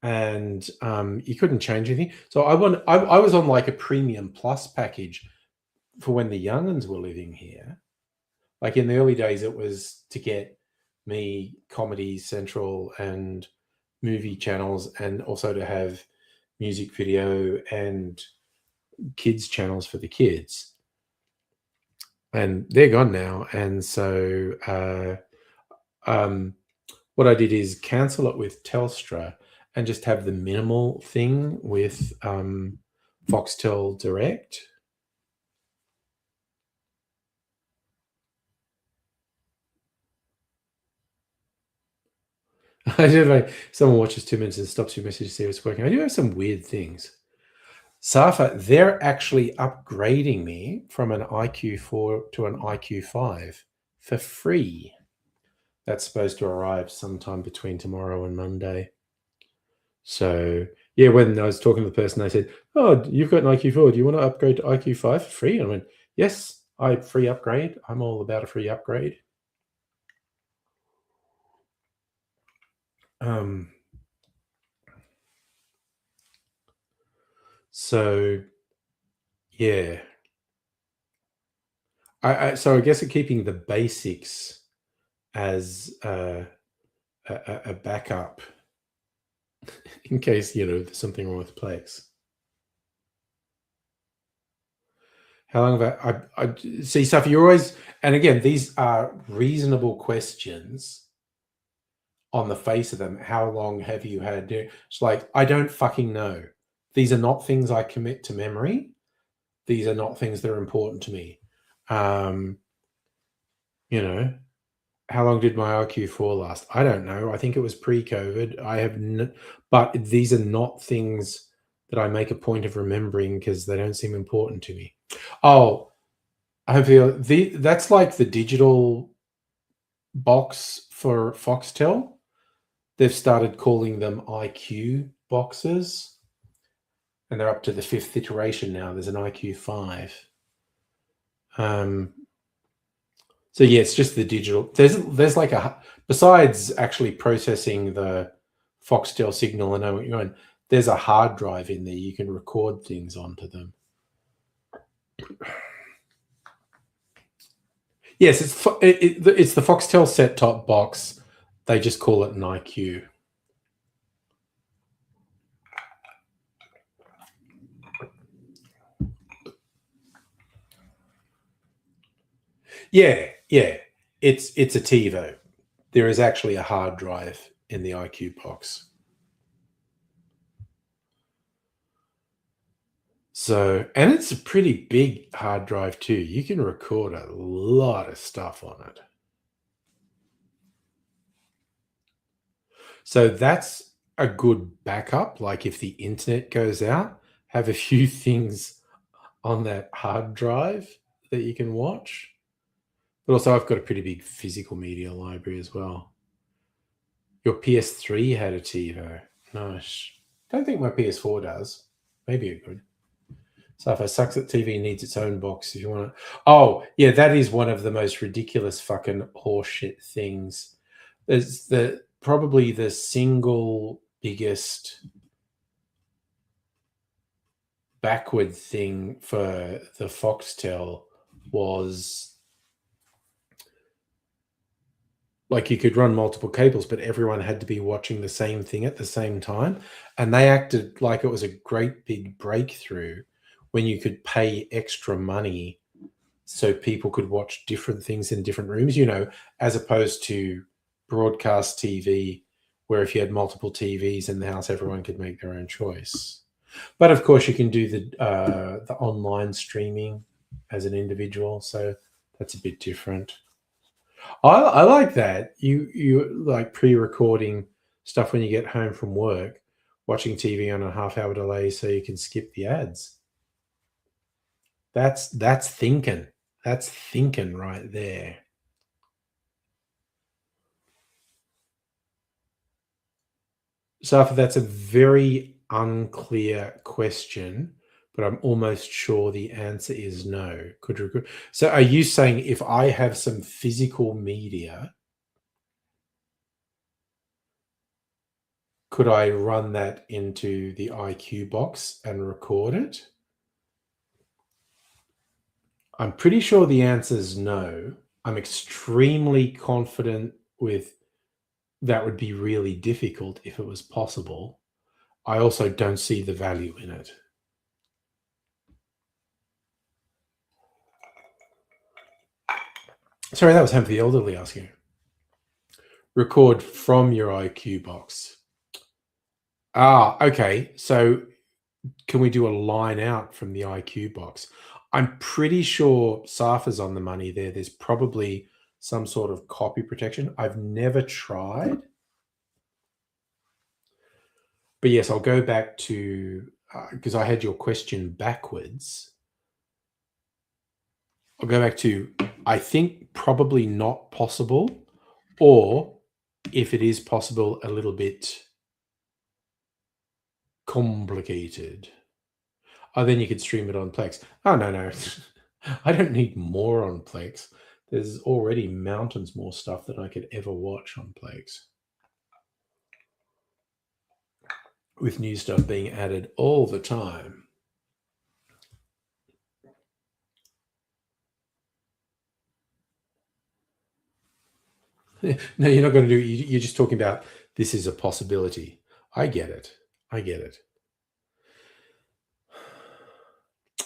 and you couldn't change anything. So I was on like a premium plus package for when the young'uns were living here. Like in the early days, it was to get me Comedy Central and movie channels, and also to have music video and kids channels for the kids. And they're gone now. And so what I did is cancel it with Telstra and just have the minimal thing with Foxtel Direct. I do like someone watches 2 minutes and stops your message to see if it's working. I do have some weird things. Safa, they're actually upgrading me from an IQ4 to an IQ5 for free. That's supposed to arrive sometime between tomorrow and Monday. So yeah, when I was talking to the person, they said, "Oh, you've got an IQ4. Do you want to upgrade to IQ5 for free?" And I went, "Yes, Free upgrade. I'm all about a free upgrade. So yeah, so I guess keeping the basics as a backup in case there's something wrong with Plex. How long have I see, Sophie, you're always, and again, these are reasonable questions on the face of them. How long have you had? It's like, I don't fucking know. These are not things I commit to memory. These are not things that are important to me. Um, you know, how long did my IQ4 last? I don't know. I think it was pre-COVID. But these are not things that I make a point of remembering because they don't seem important to me. Oh, I feel that's like the digital box for Foxtel. They've started calling them IQ boxes, and they're up to the 5th iteration now. There's an IQ5. So yeah, it's just the digital. There's like besides actually processing the Foxtel signal and know what you're on. There's a hard drive in there. You can record things onto them. Yes, it's the Foxtel set-top box. They just call it an IQ. Yeah. It's a TiVo. There is actually a hard drive in the IQ box. So, and it's a pretty big hard drive too. You can record a lot of stuff on it. So that's a good backup. Like if the internet goes out, have a few things on that hard drive that you can watch. But also, I've got a pretty big physical media library as well. Your PS3 had a TiVo. Nice. Don't think my PS4 does. Maybe it could. So if I sucks at TV needs its own box if you want to. Oh, yeah, that is one of the most ridiculous fucking horseshit things. There's probably the single biggest backward thing for the Foxtel was like you could run multiple cables, but everyone had to be watching the same thing at the same time. And they acted like it was a great big breakthrough when you could pay extra money so people could watch different things in different rooms, as opposed to broadcast TV, where if you had multiple TVs in the house, everyone could make their own choice. But of course, you can do the online streaming as an individual, so that's a bit different. I like that. You like pre-recording stuff when you get home from work, watching TV on a half-hour delay so you can skip the ads. That's thinking. That's thinking right there. So that's a very unclear question, but I'm almost sure the answer is no. So are you saying if I have some physical media, could I run that into the IQ box and record it? I'm pretty sure the answer is no. I'm extremely confident with that would be really difficult if it was possible. I also don't see the value in it. Sorry, that was Hemp the Elderly asking. Record from your IQ box. Okay. So can we do a line out from the IQ box? I'm pretty sure Safa's on the money there. There's probably some sort of copy protection. I've never tried. But yes, I'll go back to, because I had your question backwards. I'll go back to, I think probably not possible, or if it is possible, a little bit complicated. Oh, then you could stream it on Plex. Oh, no. I don't need more on Plex. There's already mountains more stuff than I could ever watch on Plex, with new stuff being added all the time. No, you're not going to do it. You're just talking about this is a possibility. I get it. I get it.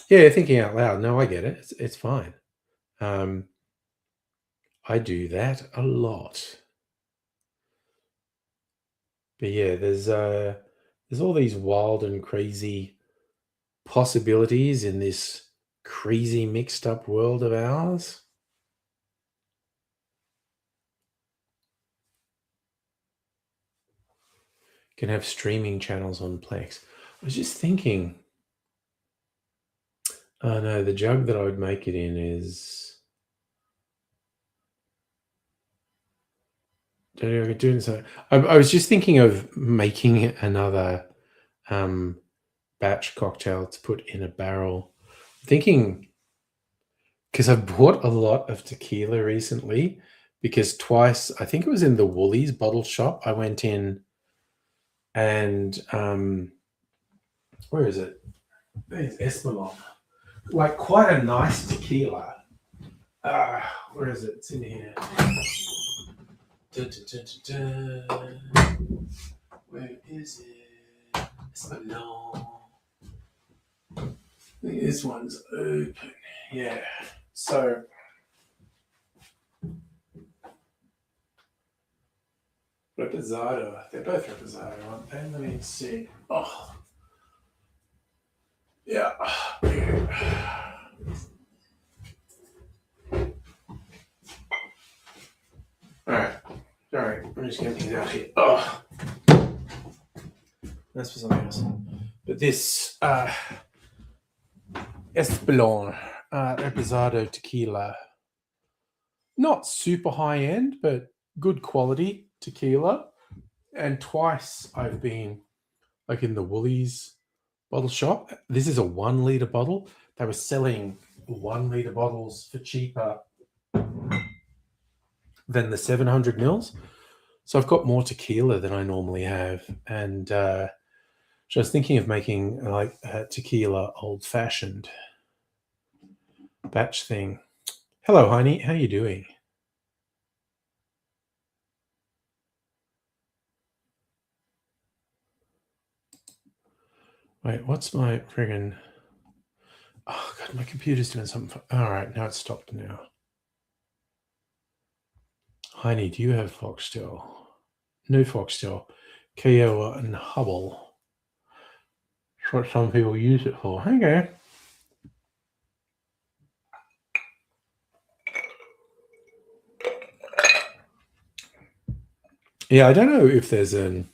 Yeah, thinking out loud. No, I get it. It's fine. Um, I do that a lot. But yeah, there's all these wild and crazy possibilities in this crazy mixed up world of ours. Can have streaming channels on Plex. I was just thinking, oh no, the jug that I would make it in is. Doing so. I was just thinking of making another batch cocktail to put in a barrel. Thinking, because I've bought a lot of tequila recently, because twice, I think it was in the Woolies bottle shop, I went in and where is it? There's Espolon. Like quite a nice tequila. Where is it? It's in here. Dun, dun, dun, dun, dun. Where is it? Espolon. This one's open. Yeah. So Reposado. They're both Reposado, aren't they? Let me see. Oh. Yeah. Alright. Alright. I'm just getting things out here. Oh. That's for something else. But this Espolon Reposado tequila. Not super high end, but good quality tequila. And twice I've been like in the Woolies bottle shop. This is a 1 litre bottle. They were selling 1 litre bottles for cheaper than the 700 mils. So I've got more tequila than I normally have. And so I was thinking of making like a tequila old fashioned batch thing. Hello, Heine. How you doing? Wait, what's my friggin'... Oh, God, my computer's doing something. All right, now it's stopped now. Heine, do you have Foxtel? No Foxtel. Kiowa and Hubble. That's what some people use it for. Okay. Yeah, I don't know if there's an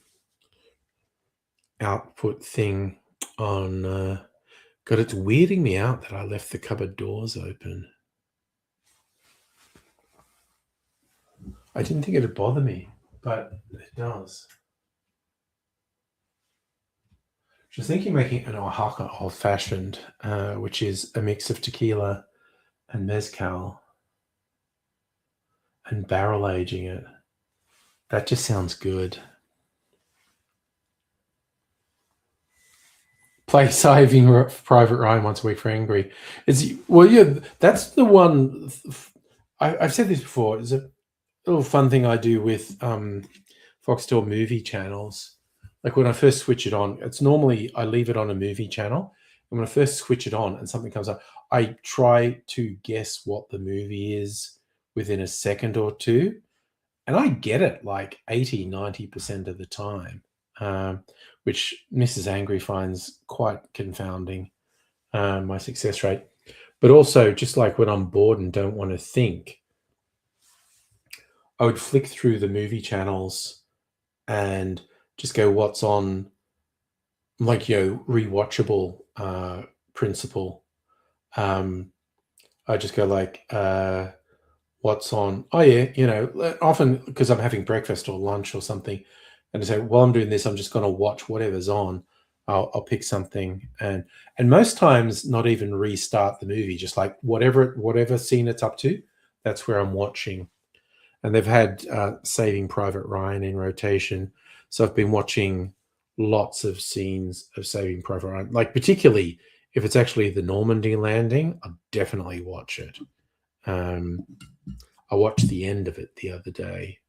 output thing on... God, it's weirding me out that I left the cupboard doors open. I didn't think it'd bother me, but it does. I was thinking making an Oaxaca old-fashioned, which is a mix of tequila and mezcal, and barrel aging it. That just sounds good. Play Saving Private Ryan once a week for Angry. Yeah, that's the one. I've said this before. It's a little fun thing I do with Foxtel movie channels. Like when I first switch it on, it's normally I leave it on a movie channel. And when I first switch it on and something comes up, I try to guess what the movie is within a second or two. And I get it like 80, 90% of the time, which Mrs. Angry finds quite confounding, my success rate. But also, just like when I'm bored and don't want to think, I would flick through the movie channels and just go, what's on, like, rewatchable principle. I just go like, what's on? Oh yeah, often because I'm having breakfast or lunch or something, and I say, while I'm doing this, I'm just going to watch whatever's on. I'll pick something, and most times not even restart the movie, just like whatever scene it's up to, that's where I'm watching. And they've had Saving Private Ryan in rotation, so I've been watching lots of scenes of Saving Private Ryan. Like particularly if it's actually the Normandy landing, I'll definitely watch it. I watched the end of it the other day.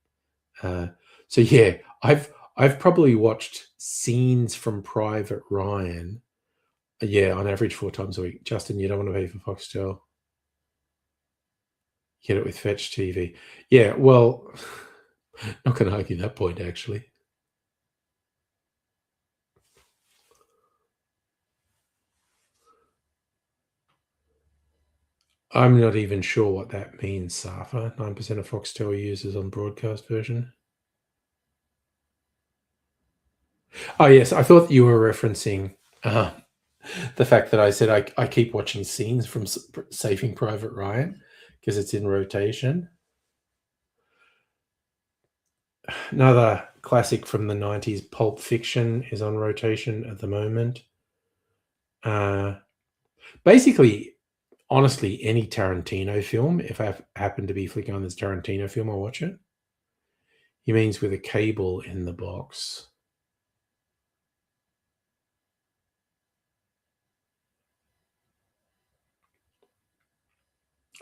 So yeah, I've probably watched scenes from Private Ryan. Yeah, on average 4 times a week. Justin, you don't want to pay for Foxtel. Get it with Fetch TV. Yeah, well, not going to argue that point actually. I'm not even sure what that means, Safa. 9% of Foxtel users on broadcast version. Oh yes, I thought you were referencing the fact that I said I keep watching scenes from Saving Private Ryan because it's in rotation. Another classic from the 90s, Pulp Fiction, is on rotation at the moment. Basically, honestly, any Tarantino film, if I happen to be flicking on this Tarantino film, I'll watch it. He means with a cable in the box.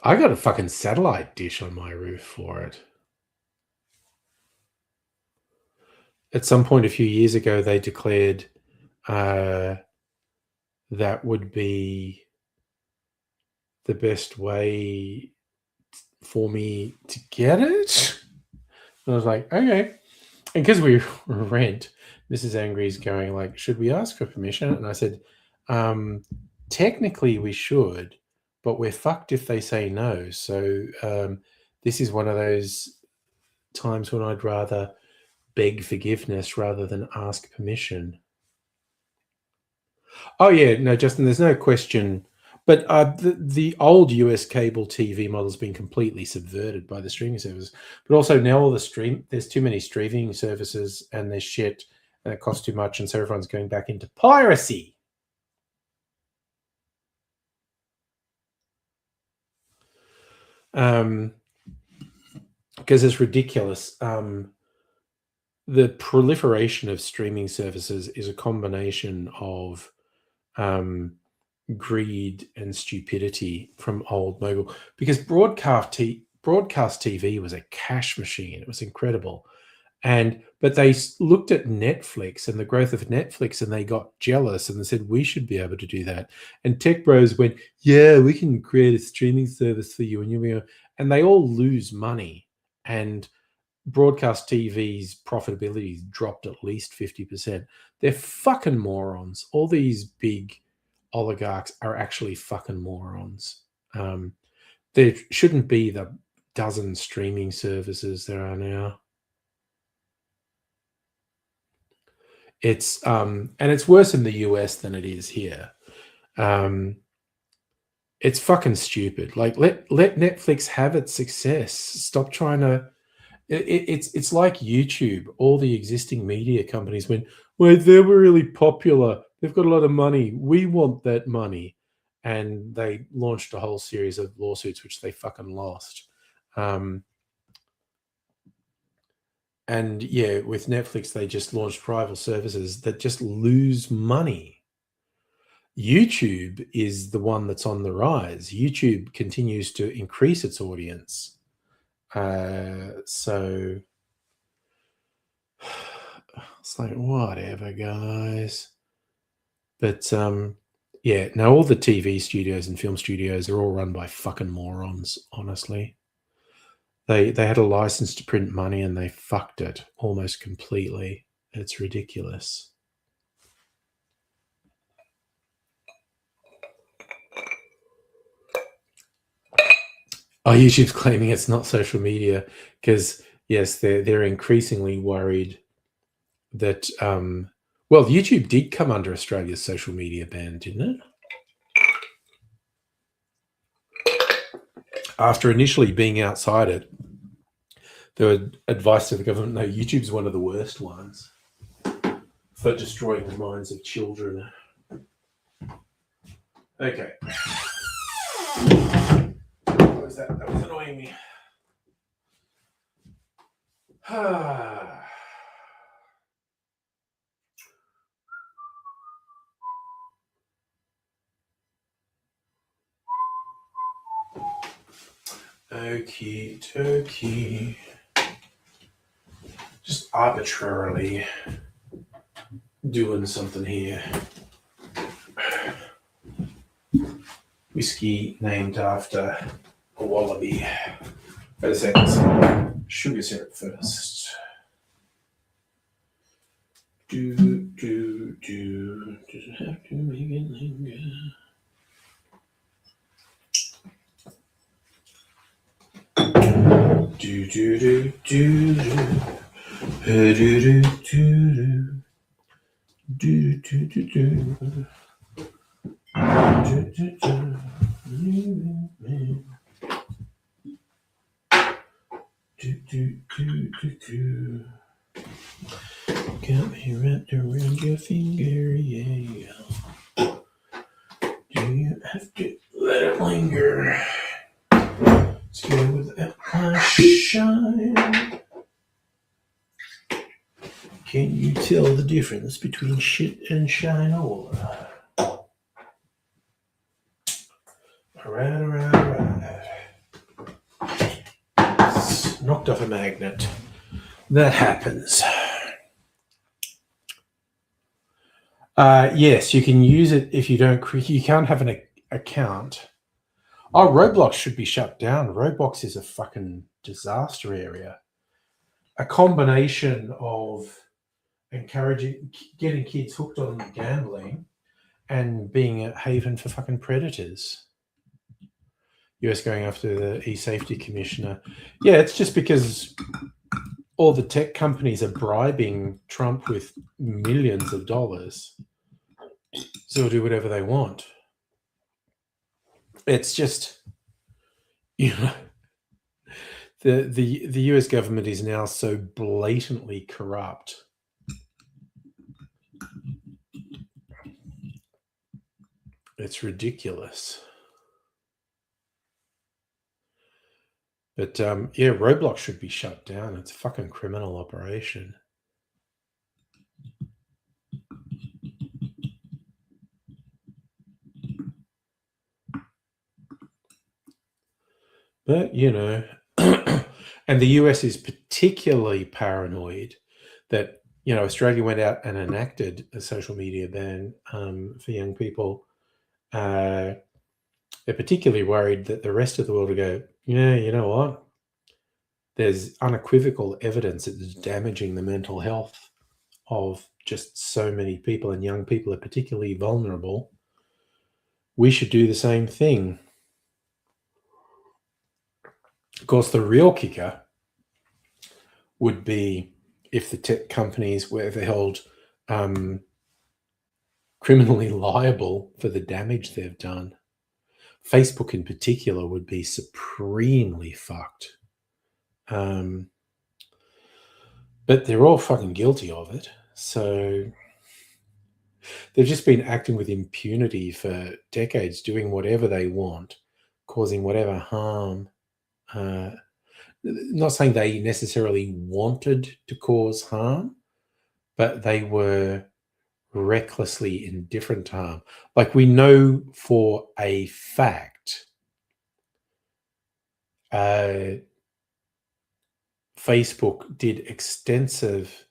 I got a fucking satellite dish on my roof for it. At some point a few years ago, they declared that would be the best way for me to get it. And I was like, okay. And because we rent, Mrs. Angry's going like, should we ask for permission? And I said, technically we should, but we're fucked if they say no. So this is one of those times when I'd rather beg forgiveness rather than ask permission. Oh yeah, no, Justin, there's no question. But the old US cable TV model has been completely subverted by the streaming services. But also now there's too many streaming services and there's shit and it costs too much, and so everyone's going back into piracy. Because it's ridiculous. The proliferation of streaming services is a combination of greed and stupidity from old mogul, because broadcast TV was a cash machine. It was incredible. But they looked at Netflix and the growth of Netflix and they got jealous and they said, we should be able to do that. And tech bros went, yeah, we can create a streaming service for you. And they all lose money. And broadcast TV's profitability dropped at least 50%. They're fucking morons. All these big oligarchs are actually fucking morons. There shouldn't be the dozen streaming services there are now. It's and it's worse in the US than it is here. It's fucking stupid. Like let Netflix have its success. Stop trying to. It's like YouTube. All the existing media companies went, well, they were really popular. They've got a lot of money. We want that money. And they launched a whole series of lawsuits, which they fucking lost. And yeah, with Netflix, they just launched rival services that just lose money. YouTube is the one that's on the rise. YouTube continues to increase its audience. So it's like, whatever, guys. But yeah, now all the TV studios and film studios are all run by fucking morons, honestly. They had a license to print money and they fucked it almost completely. It's ridiculous. Oh, YouTube's claiming it's not social media because yes, they're increasingly worried that well, YouTube did come under Australia's social media ban, didn't it? After initially being outside it, there were advice to the government, no, YouTube's one of the worst ones. for destroying the minds of children. Okay. What was that? That was annoying me. Okie dokie. Just arbitrarily doing something here. Whiskey named after a wallaby. Wait a second. Sugar syrup first. Does it have to make it linger? Do do do do do do do do do do do. Got me wrapped around your finger, yeah. Do you have to let it linger? Let's go with that shine. Can you tell the difference between shit and shinola? Alright. Knocked off a magnet. That happens. Yes, you can use it if you don't. You can't have an account. Oh, Roblox should be shut down. Roblox is a fucking disaster area. A combination of getting kids hooked on gambling and being a haven for fucking predators. US going after the e-safety commissioner. Yeah, it's just because all the tech companies are bribing Trump with millions of dollars. So he'll do whatever they want. It's just, the US government is now so blatantly corrupt. It's ridiculous. But Roblox should be shut down. It's a fucking criminal operation. But, and the US is particularly paranoid that, Australia went out and enacted a social media ban for young people. They're particularly worried that the rest of the world will go, you know what? There's unequivocal evidence that it's damaging the mental health of just so many people, and young people are particularly vulnerable. We should do the same thing. Of course, the real kicker would be if the tech companies were ever held criminally liable for the damage they've done. Facebook in particular would be supremely fucked. But they're all fucking guilty of it. So they've just been acting with impunity for decades, doing whatever they want, causing whatever harm. Not saying they necessarily wanted to cause harm, but they were recklessly indifferent to harm. Like, we know for a fact Facebook did extensive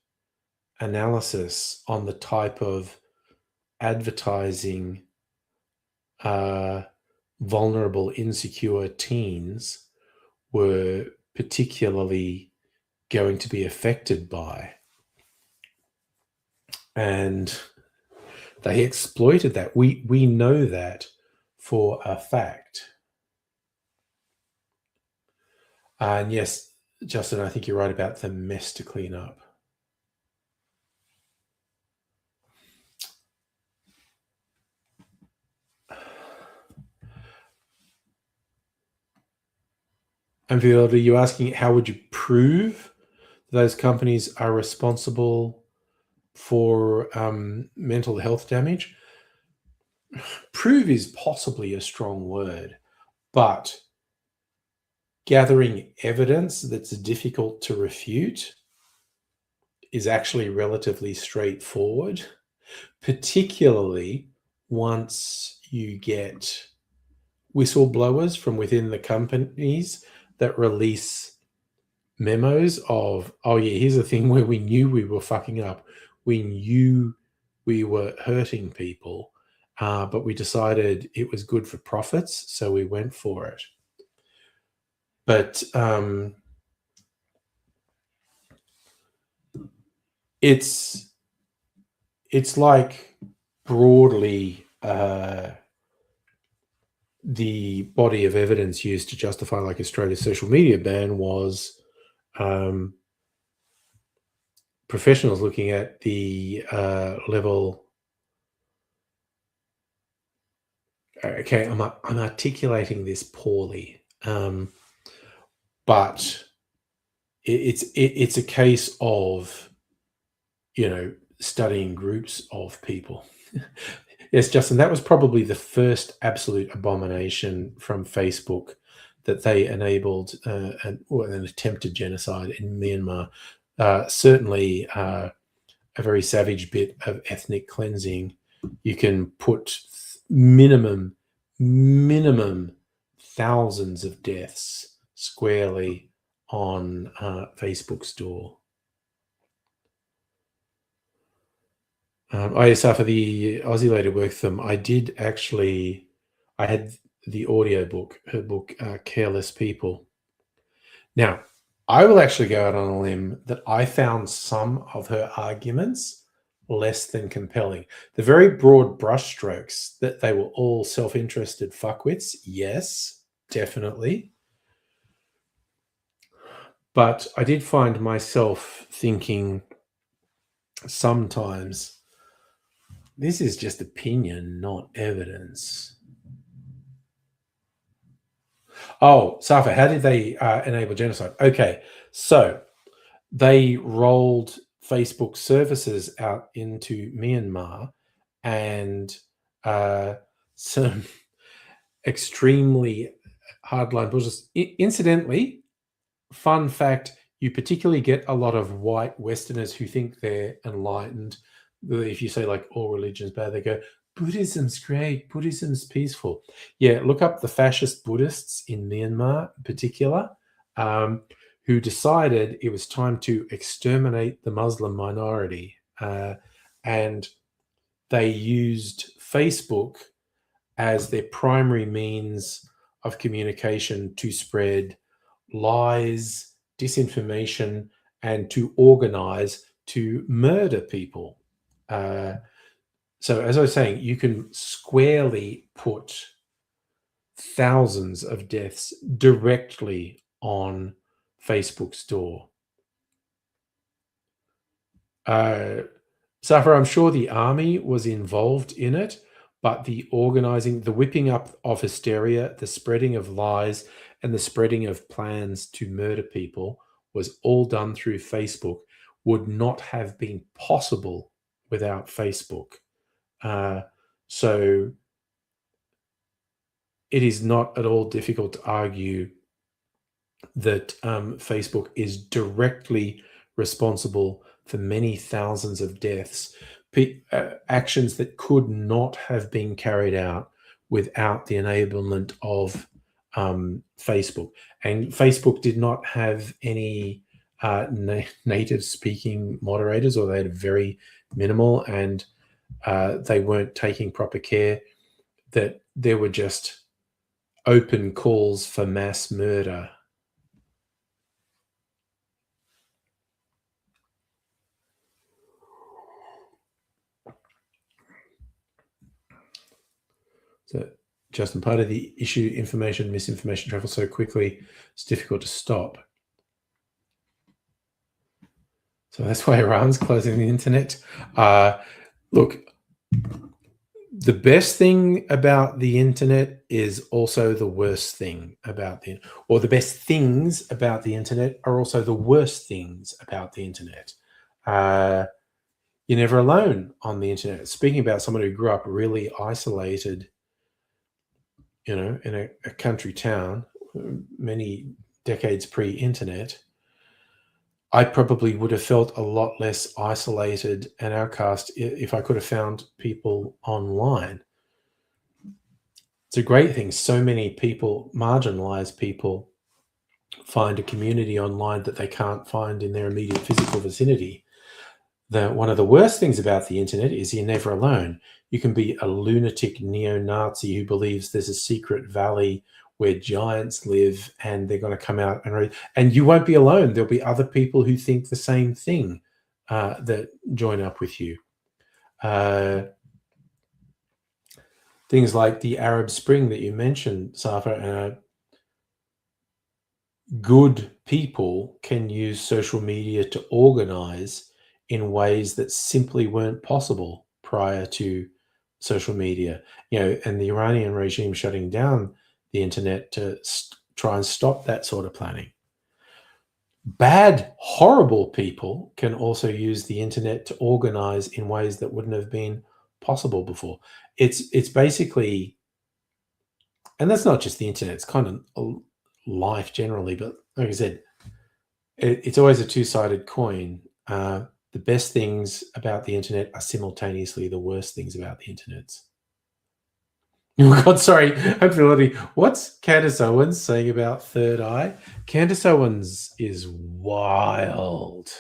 analysis on the type of advertising vulnerable, insecure teens were particularly going to be affected by. And they exploited that. We know that for a fact. And yes, Justin, I think you're right about the mess to clean up. And Viola, you're asking how would you prove those companies are responsible for mental health damage. Prove is possibly a strong word, but gathering evidence that's difficult to refute is actually relatively straightforward, particularly once you get whistleblowers from within the companies that release memos of, oh yeah, here's the thing where we knew we were fucking up. We knew we were hurting people, but we decided it was good for profits, so we went for it. But it's like broadly the body of evidence used to justify like Australia's social media ban was professionals looking at the level. Okay, I'm articulating this poorly, but it's a case of, you know, studying groups of people. Yes, Justin, that was probably the first absolute abomination from Facebook, that they enabled an attempted genocide in Myanmar. Certainly a very savage bit of ethnic cleansing. You can put minimum thousands of deaths squarely on Facebook's door. I suffer the Aussie lady work with them. I had the audio book, her book, Careless People. Now, I will actually go out on a limb that I found some of her arguments less than compelling. The very broad brushstrokes that they were all self-interested fuckwits, yes, definitely. But I did find myself thinking sometimes, this is just opinion, not evidence. Oh, Safa, how did they enable genocide? Okay, so they rolled Facebook services out into Myanmar, and some extremely hardline bullshit. Incidentally, fun fact, you particularly get a lot of white Westerners who think they're enlightened. If you say like all religions bad, they go, Buddhism's great, Buddhism's peaceful. Yeah, look up the fascist Buddhists in Myanmar in particular, who decided it was time to exterminate the Muslim minority. And they used Facebook as their primary means of communication to spread lies, disinformation, and to organize to murder people. So as I was saying, you can squarely put thousands of deaths directly on Facebook's door. Safar, I'm sure the army was involved in it, but the organizing, the whipping up of hysteria, the spreading of lies, and the spreading of plans to murder people was all done through Facebook, would not have been possible without Facebook. So it is not at all difficult to argue that Facebook is directly responsible for many thousands of deaths, actions that could not have been carried out without the enablement of Facebook. And Facebook did not have any native speaking moderators, or they had very minimal, and they weren't taking proper care, that there were just open calls for mass murder. So, Justin, part of the issue, information, misinformation travels so quickly, it's difficult to stop. So that's why Iran's closing the internet. Look, the best thing about the internet is also the worst thing about the, or the best things about the internet are also the worst things about the internet. You're never alone on the internet. Speaking about someone who grew up really isolated, in a country town, many decades pre-internet, I probably would have felt a lot less isolated and outcast if I could have found people online. It's a great thing. So many people, marginalized people, find a community online that they can't find in their immediate physical vicinity. One of the worst things about the internet is you're never alone. You can be a lunatic neo-Nazi who believes there's a secret valley where giants live and they're going to come out and you won't be alone. There'll be other people who think the same thing that join up with you. Things like the Arab Spring that you mentioned, Safa, good people can use social media to organize in ways that simply weren't possible prior to social media. And the Iranian regime shutting down the internet to try and stop that sort of planning. Bad, horrible people can also use the internet to organize in ways that wouldn't have been possible before. It's basically, and that's not just the internet, it's kind of life generally, but like I said, it's always a two-sided coin. The best things about the internet are simultaneously the worst things about the internet. Oh God, sorry, what's Candace Owens saying about third eye? Candace Owens is wild.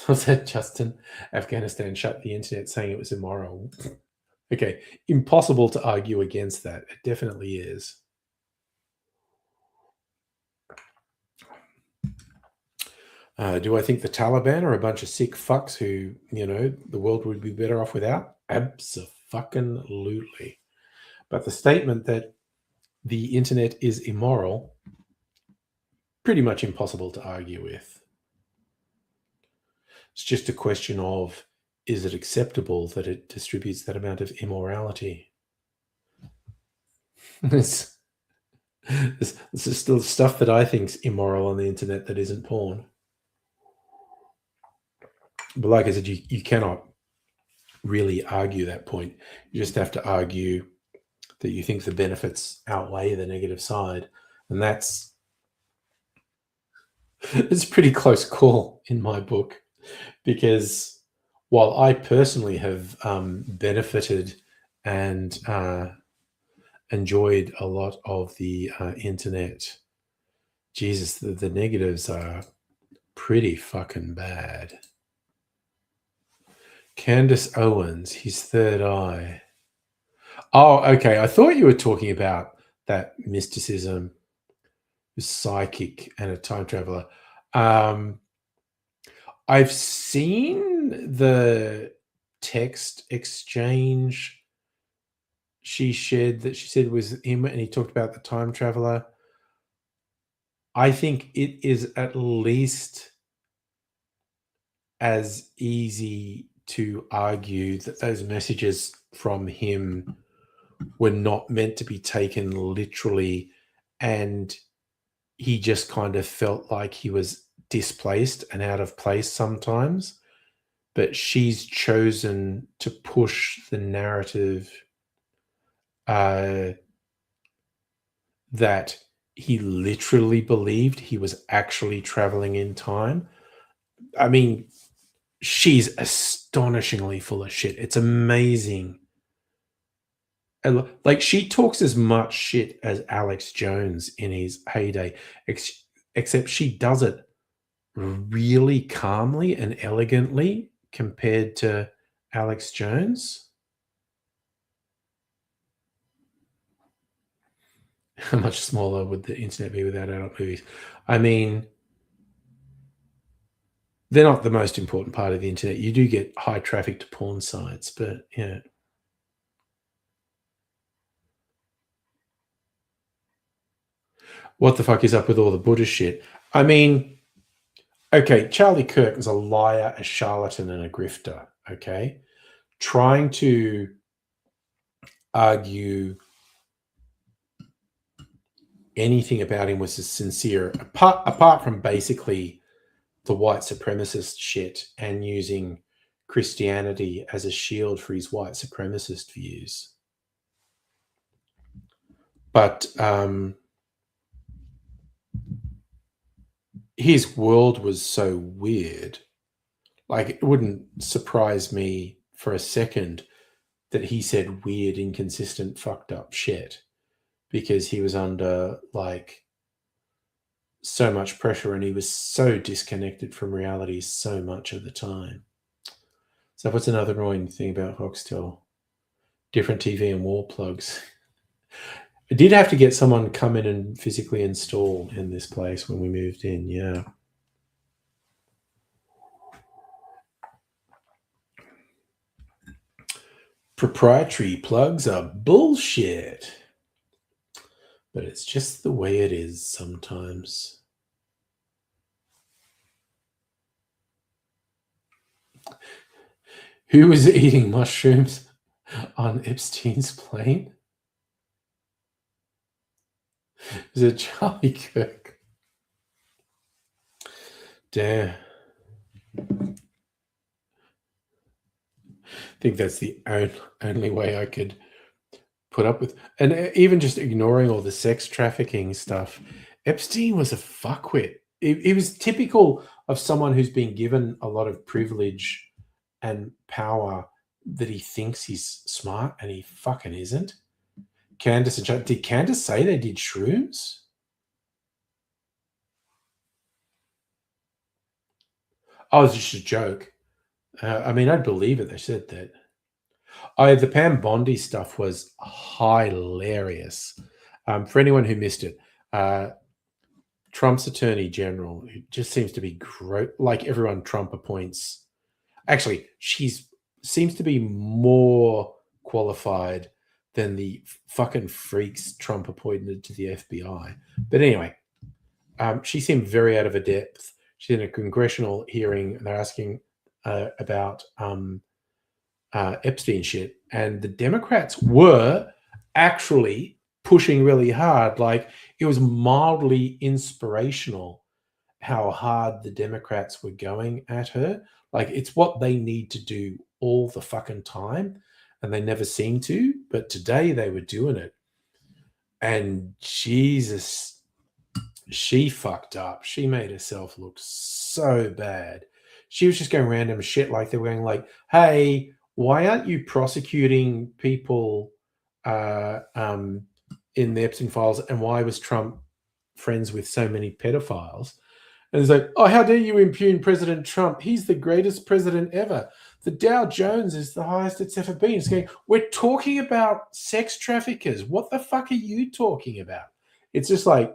Was that Justin? Afghanistan shut the internet saying it was immoral. Okay, impossible to argue against that. It definitely is. Do I think the Taliban are a bunch of sick fucks who, the world would be better off without? Abso-fucking-lutely. But the statement that the internet is immoral, pretty much impossible to argue with. It's just a question of, is it acceptable that it distributes that amount of immorality? This is still stuff that I think's immoral on the internet that isn't porn. But like I said, you cannot really argue that point. You just have to argue that you think the benefits outweigh the negative side. And it's a pretty close call in my book, because while I personally have benefited and enjoyed a lot of the internet, Jesus, the negatives are pretty fucking bad. Candace Owens, his third eye. Oh, okay. I thought you were talking about that mysticism, psychic, and a time traveler. I've seen the text exchange she shared that she said was him, and he talked about the time traveler. I think it is at least as easy to argue that those messages from him were not meant to be taken literally, and he just kind of felt like he was displaced and out of place sometimes. But she's chosen to push the narrative that he literally believed he was actually traveling in time. I mean, she's astonishingly full of shit. It's amazing. Like, she talks as much shit as Alex Jones in his heyday, except she does it really calmly and elegantly compared to Alex Jones. How much smaller would the internet be without adult movies? I mean, they're not the most important part of the internet. You do get high traffic to porn sites, but yeah. What the fuck is up with all the Buddhist shit? I mean, okay, Charlie Kirk is a liar, a charlatan, and a grifter, okay? Trying to argue anything about him was sincere, apart from basically the white supremacist shit and using Christianity as a shield for his white supremacist views. But his world was so weird. Like, it wouldn't surprise me for a second that he said weird, inconsistent, fucked up shit, because he was under like so much pressure and he was so disconnected from reality so much of the time. So what's another annoying thing about Foxtel? Different TV and wall plugs. I did have to get someone come in and physically install in this place when we moved in, yeah. Proprietary plugs are bullshit. But it's just the way it is sometimes. Who was eating mushrooms on Epstein's plane? Was it Charlie Kirk? Damn. I think that's the only way I could put up with. And even just ignoring all the sex trafficking stuff, Epstein was a fuckwit. He was typical of someone who's been given a lot of privilege and power that he thinks he's smart and he fucking isn't. Candace and Chuck, did Candace say they did shrooms? Oh, it's just a joke. I mean, I'd believe it. They said that. Oh, the Pam Bondi stuff was hilarious. For anyone who missed it, Trump's attorney general, who just seems to be like everyone Trump appoints. Actually, seems to be more qualified than the fucking freaks Trump appointed to the FBI. But anyway, she seemed very out of her depth. She's in a congressional hearing, and they're asking about Epstein shit, and the Democrats were actually pushing really hard. Like, it was mildly inspirational how hard the Democrats were going at her. Like, it's what they need to do all the fucking time, and they never seem to. But today they were doing it, and Jesus, she fucked up. She made herself look so bad. She was just going random shit, like they were going like, "Hey, why aren't you prosecuting people in the Epstein files? And why was Trump friends with so many pedophiles?" And it's like, "Oh, how dare you impugn President Trump? He's the greatest president ever. The Dow Jones is the highest it's ever been." It's going, we're talking about sex traffickers. What the fuck are you talking about? It's just like,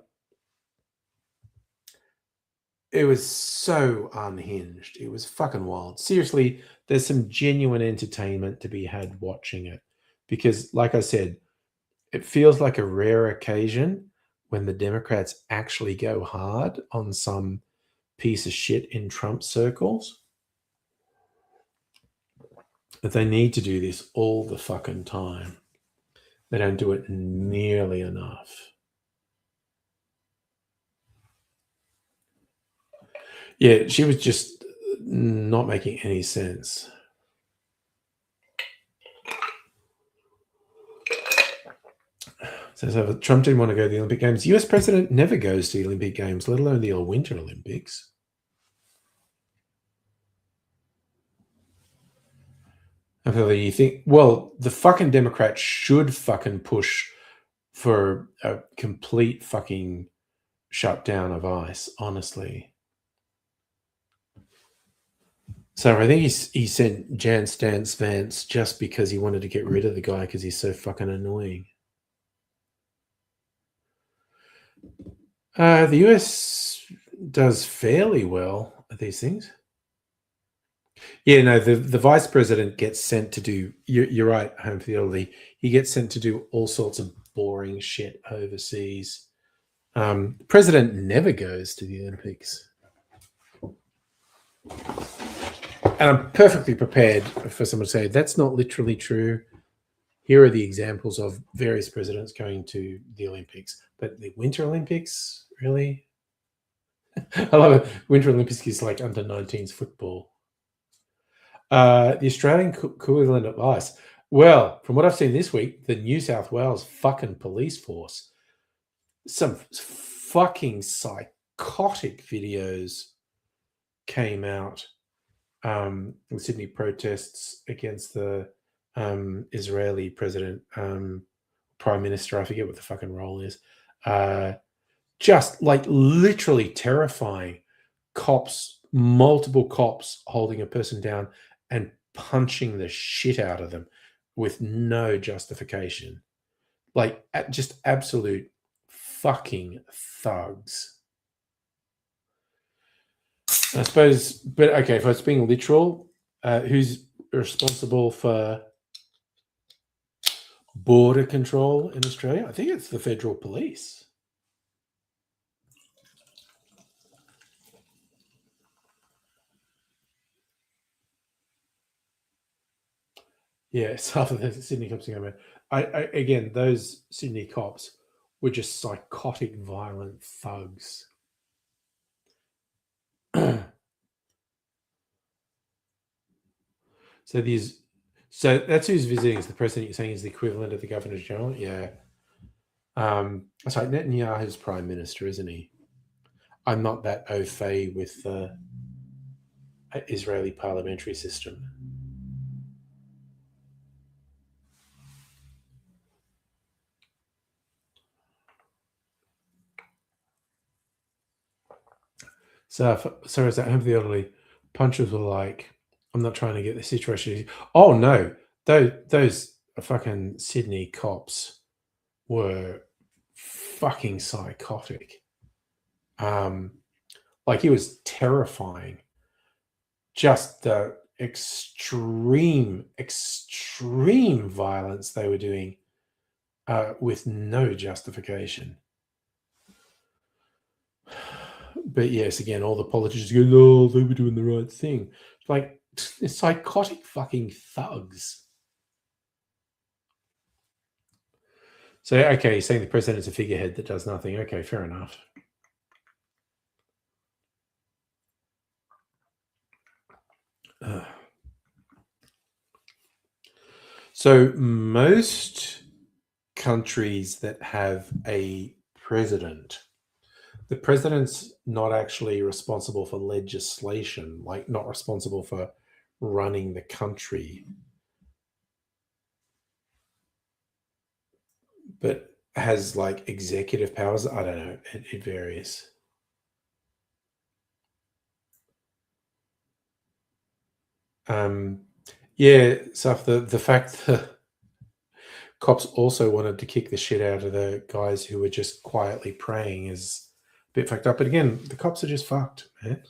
it was so unhinged. It was fucking wild. Seriously, there's some genuine entertainment to be had watching it. Because, like I said, it feels like a rare occasion when the Democrats actually go hard on some piece of shit in Trump circles. But they need to do this all the fucking time. They don't do it nearly enough. Yeah, she was just not making any sense. So Trump didn't want to go to the Olympic Games. US president never goes to the Olympic Games, let alone the Winter Olympics. I feel that you think, well, the fucking Democrats should fucking push for a complete fucking shutdown of ICE, honestly. So I think he sent Jan Stance Vance just because he wanted to get rid of the guy because he's so fucking annoying. The US does fairly well at these things. Yeah, no, the vice president gets sent to do, you're right, Home Field, he gets sent to do all sorts of boring shit overseas. The president never goes to the Olympics. And I'm perfectly prepared for someone to say, that's not literally true. Here are the examples of various presidents going to the Olympics. But the Winter Olympics, really? I love it. Winter Olympics is like under 19s football. The Australian equivalent of ICE. Well, from what I've seen this week, the New South Wales fucking police force, some fucking psychotic videos came out. The Sydney protests against the Israeli president, prime minister. I forget what the fucking role is. Just like literally terrifying. Cops, multiple cops holding a person down and punching the shit out of them with no justification. Like just absolute fucking thugs. I suppose, but okay, if it's being literal, who's responsible for border control in Australia? I think it's the federal police. Yeah, half of the Sydney cops are going. Again, those Sydney cops were just psychotic, violent thugs. So that's who's visiting. Is the president you're saying is the equivalent of the governor general? Yeah. Sorry, Netanyahu's prime minister, isn't he? I'm not that au fait with the Israeli parliamentary system. So, sorry, is that home for the elderly? Punchers were like, I'm not trying to get the situation. Oh no, those fucking Sydney cops were fucking psychotic. Like it was terrifying. Just the extreme violence they were doing with no justification. But yes, again, all the politicians go, "Oh, they were doing the right thing." Like psychotic fucking thugs. So okay, you're saying the president's a figurehead that does nothing. Okay, fair enough. So most countries that have a president, the president's not actually responsible for legislation, like not responsible for running the country, but has like executive powers. I don't know. It varies. Yeah, so the fact that cops also wanted to kick the shit out of the guys who were just quietly praying is a bit fucked up. But again, the cops are just fucked, man.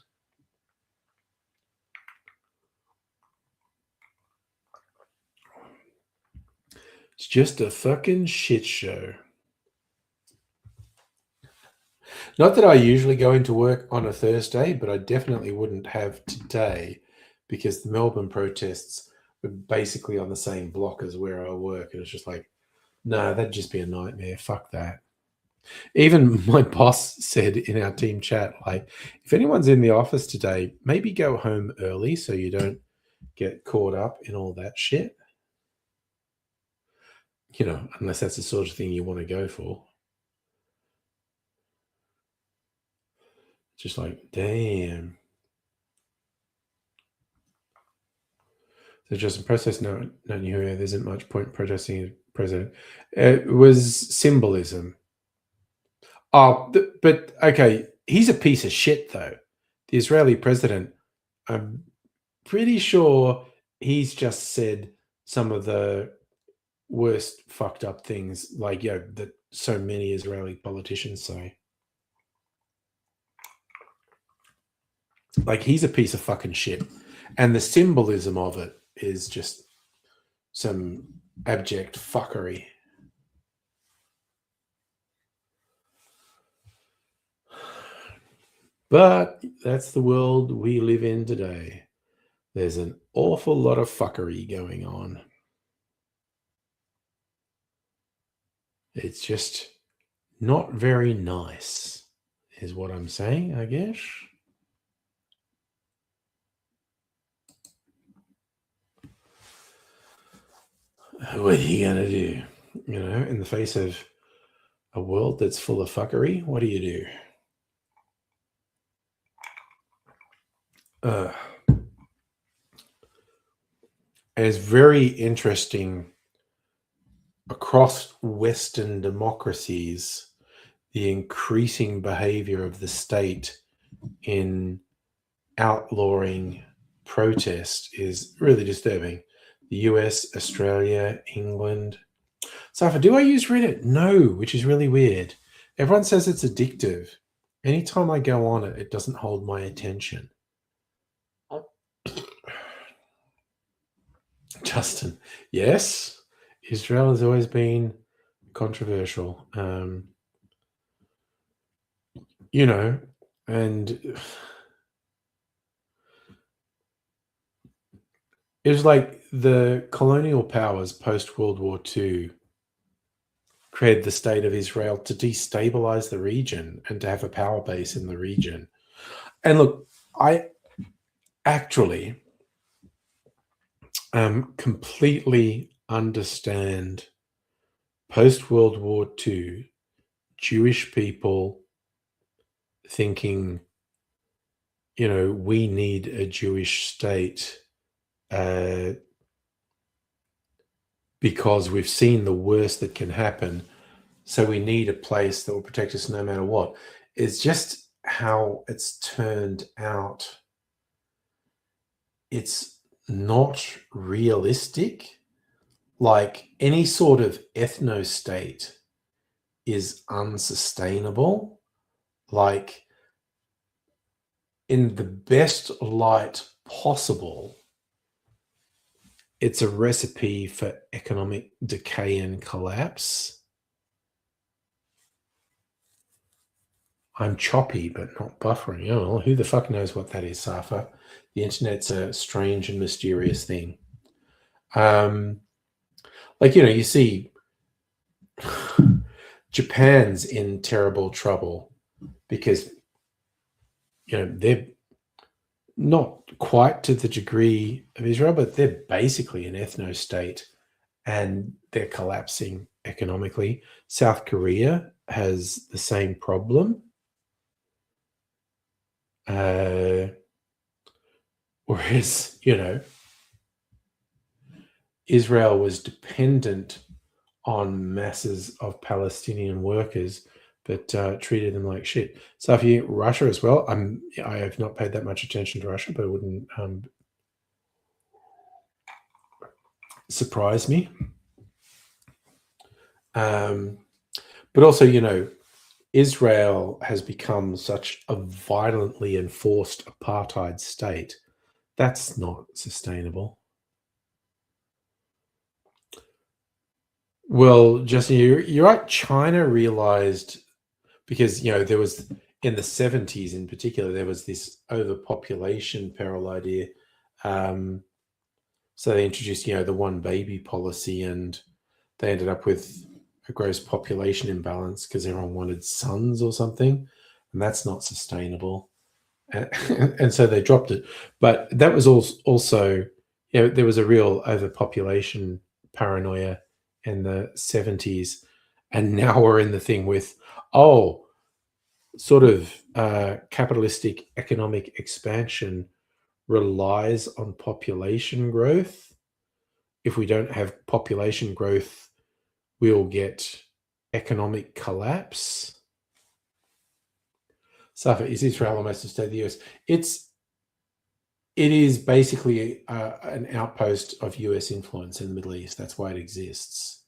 It's just a fucking shit show. Not that I usually go into work on a Thursday, but I definitely wouldn't have today because the Melbourne protests were basically on the same block as where I work. And it's just like, no, that'd just be a nightmare. Fuck that. Even my boss said in our team chat, like, if anyone's in the office today, maybe go home early so you don't get caught up in all that shit. You know, unless that's the sort of thing you want to go for. Just like, damn. So just in process, no, there isn't much point protesting a president. It was symbolism. Oh, but okay, he's a piece of shit, though. The Israeli president, I'm pretty sure he's just said some of the worst fucked up things, like, that so many Israeli politicians say. Like, he's a piece of fucking shit. And the symbolism of it is just some abject fuckery. But that's the world we live in today. There's an awful lot of fuckery going on. It's just not very nice, is what I'm saying, I guess. What are you going to do? You know, in the face of a world that's full of fuckery, what do you do? It's very interesting across Western democracies, the increasing behavior of the state in outlawing protest is really disturbing. The US, Australia, England. Safa, do I use Reddit? No, which is really weird. Everyone says it's addictive. Anytime I go on it, it doesn't hold my attention. Justin, yes, Israel has always been controversial. You know, and it was like the colonial powers post World War II created the state of Israel to destabilize the region and to have a power base in the region. And look, I actually completely understand post World War II Jewish people thinking, you know, we need a Jewish state because we've seen the worst that can happen. So we need a place that will protect us no matter what. It's just how it's turned out. It's not realistic. Like any sort of ethno state is unsustainable. Like in the best light possible, it's a recipe for economic decay and collapse. I'm choppy, but not buffering. Oh, who the fuck knows what that is, Safa? The internet's a strange and mysterious thing. Like, you know, you see Japan's in terrible trouble because, you know, they're not quite to the degree of Israel, but they're basically an ethno state and they're collapsing economically. South Korea has the same problem. Whereas, you know, Israel was dependent on masses of Palestinian workers, but treated them like shit. So if you Russia as well, I have not paid that much attention to Russia, but it wouldn't surprise me. But also, you know, Israel has become such a violently enforced apartheid state. That's not sustainable. Well, Justin, you're right. China realized because, you know, there was in the 70s in particular, there was this overpopulation peril idea. So they introduced, you know, the one baby policy and they ended up with a gross population imbalance because everyone wanted sons or something. And that's not sustainable. And so they dropped it. But that was also, you know, there was a real overpopulation paranoia in the 70s. And now we're in the thing with, oh, sort of capitalistic economic expansion relies on population growth. If we don't have population growth, we'll get economic collapse. Safa, is Israel almost a state of the US? It is basically an outpost of US influence in the Middle East. That's why it exists.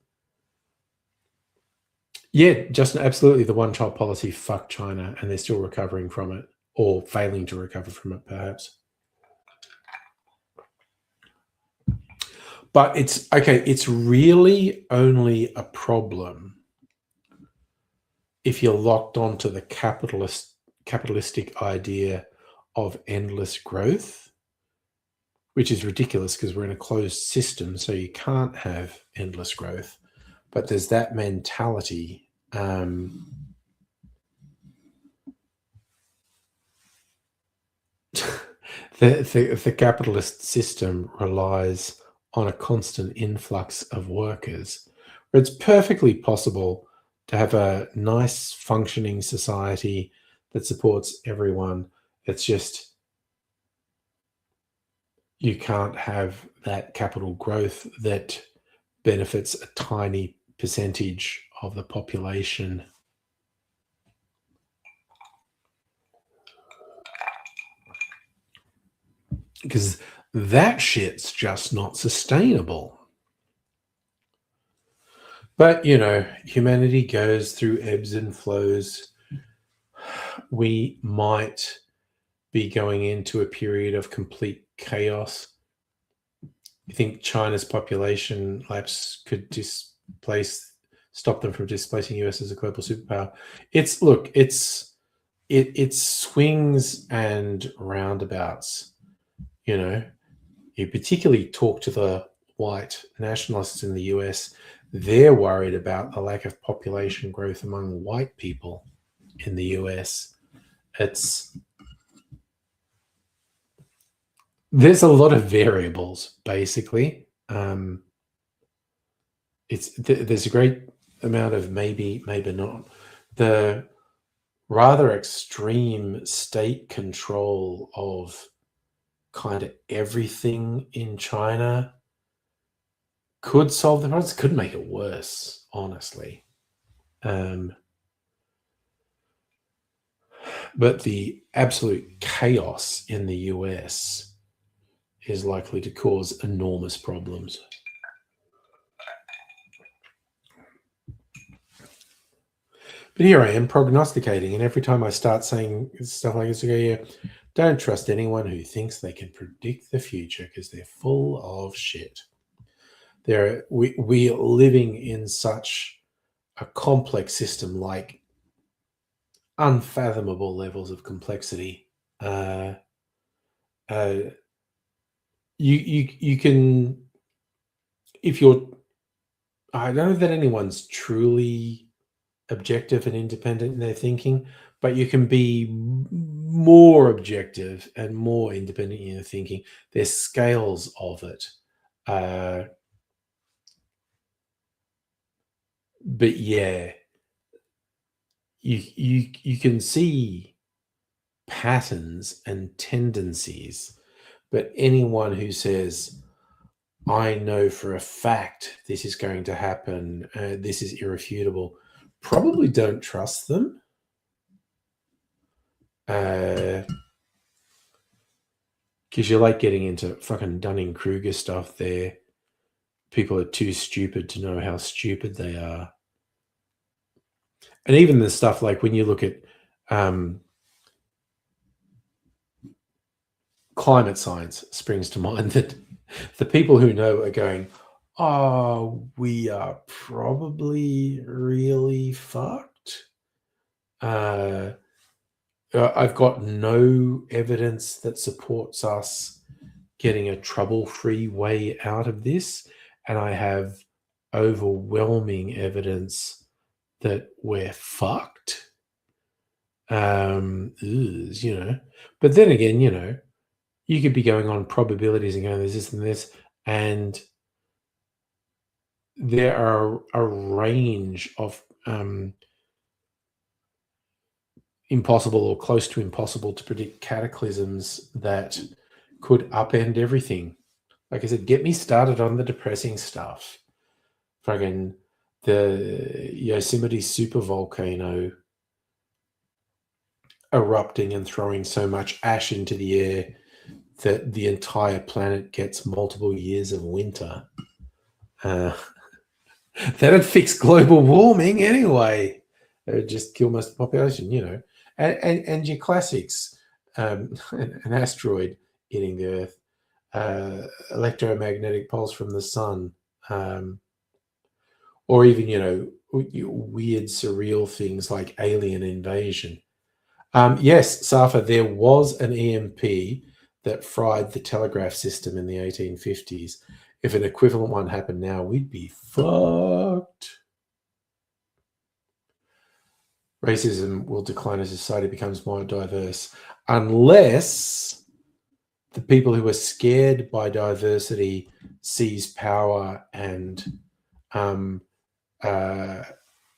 Yeah, just absolutely. The one-child policy fucked China, and they're still recovering from it, or failing to recover from it, perhaps. But it's okay. It's really only a problem if you're locked onto the capitalistic idea of endless growth, which is ridiculous because we're in a closed system, so you can't have endless growth. But there's that mentality. The capitalist system relies on a constant influx of workers, where it's perfectly possible to have a nice functioning society that supports everyone. It's just you can't have that capital growth that benefits a tiny percentage of the population. Because that shit's just not sustainable. But, humanity goes through ebbs and flows. We might be going into a period of complete chaos. You think China's population lapse could stop them from displacing US as a global superpower? It's swings and roundabouts. You particularly talk to the white nationalists in the US, they're worried about the lack of population growth among white people in the US. There's a lot of variables, basically. There's a great amount of maybe not. The rather extreme state control of kind of everything in China could solve the problems, could make it worse, honestly. But the absolute chaos in the US is likely to cause enormous problems. But here I am prognosticating, and every time I start saying stuff like this, I go, yeah, don't trust anyone who thinks they can predict the future because they're full of shit. We are living in such a complex system, like unfathomable levels of complexity. You can, if you're, I don't know that anyone's truly objective and independent in their thinking, but you can be more objective and more independent in your thinking. There's scales of it. But yeah, you can see patterns and tendencies, but anyone who says, I know for a fact this is going to happen, this is irrefutable, probably don't trust them. Because you like getting into fucking Dunning-Kruger stuff there. People are too stupid to know how stupid they are. And even the stuff like when you look at climate science springs to mind, that the people who know are going, oh, we are probably really fucked. I've got no evidence that supports us getting a trouble-free way out of this, and I have overwhelming evidence that we're fucked. But then again, you could be going on probabilities and going, there's this and this, and there are a range of impossible or close to impossible to predict cataclysms that could upend everything. Like I said, get me started on the depressing stuff. Fucking the Yosemite supervolcano erupting and throwing so much ash into the air that the entire planet gets multiple years of winter. That'd fix global warming anyway. It would just kill most of the population, And your classics, an asteroid hitting the Earth, electromagnetic pulse from the sun, or even, weird, surreal things like alien invasion. Yes, Safa, there was an EMP that fried the telegraph system in the 1850s. If an equivalent one happened now, we'd be fucked. Racism will decline as society becomes more diverse, unless the people who are scared by diversity seize power and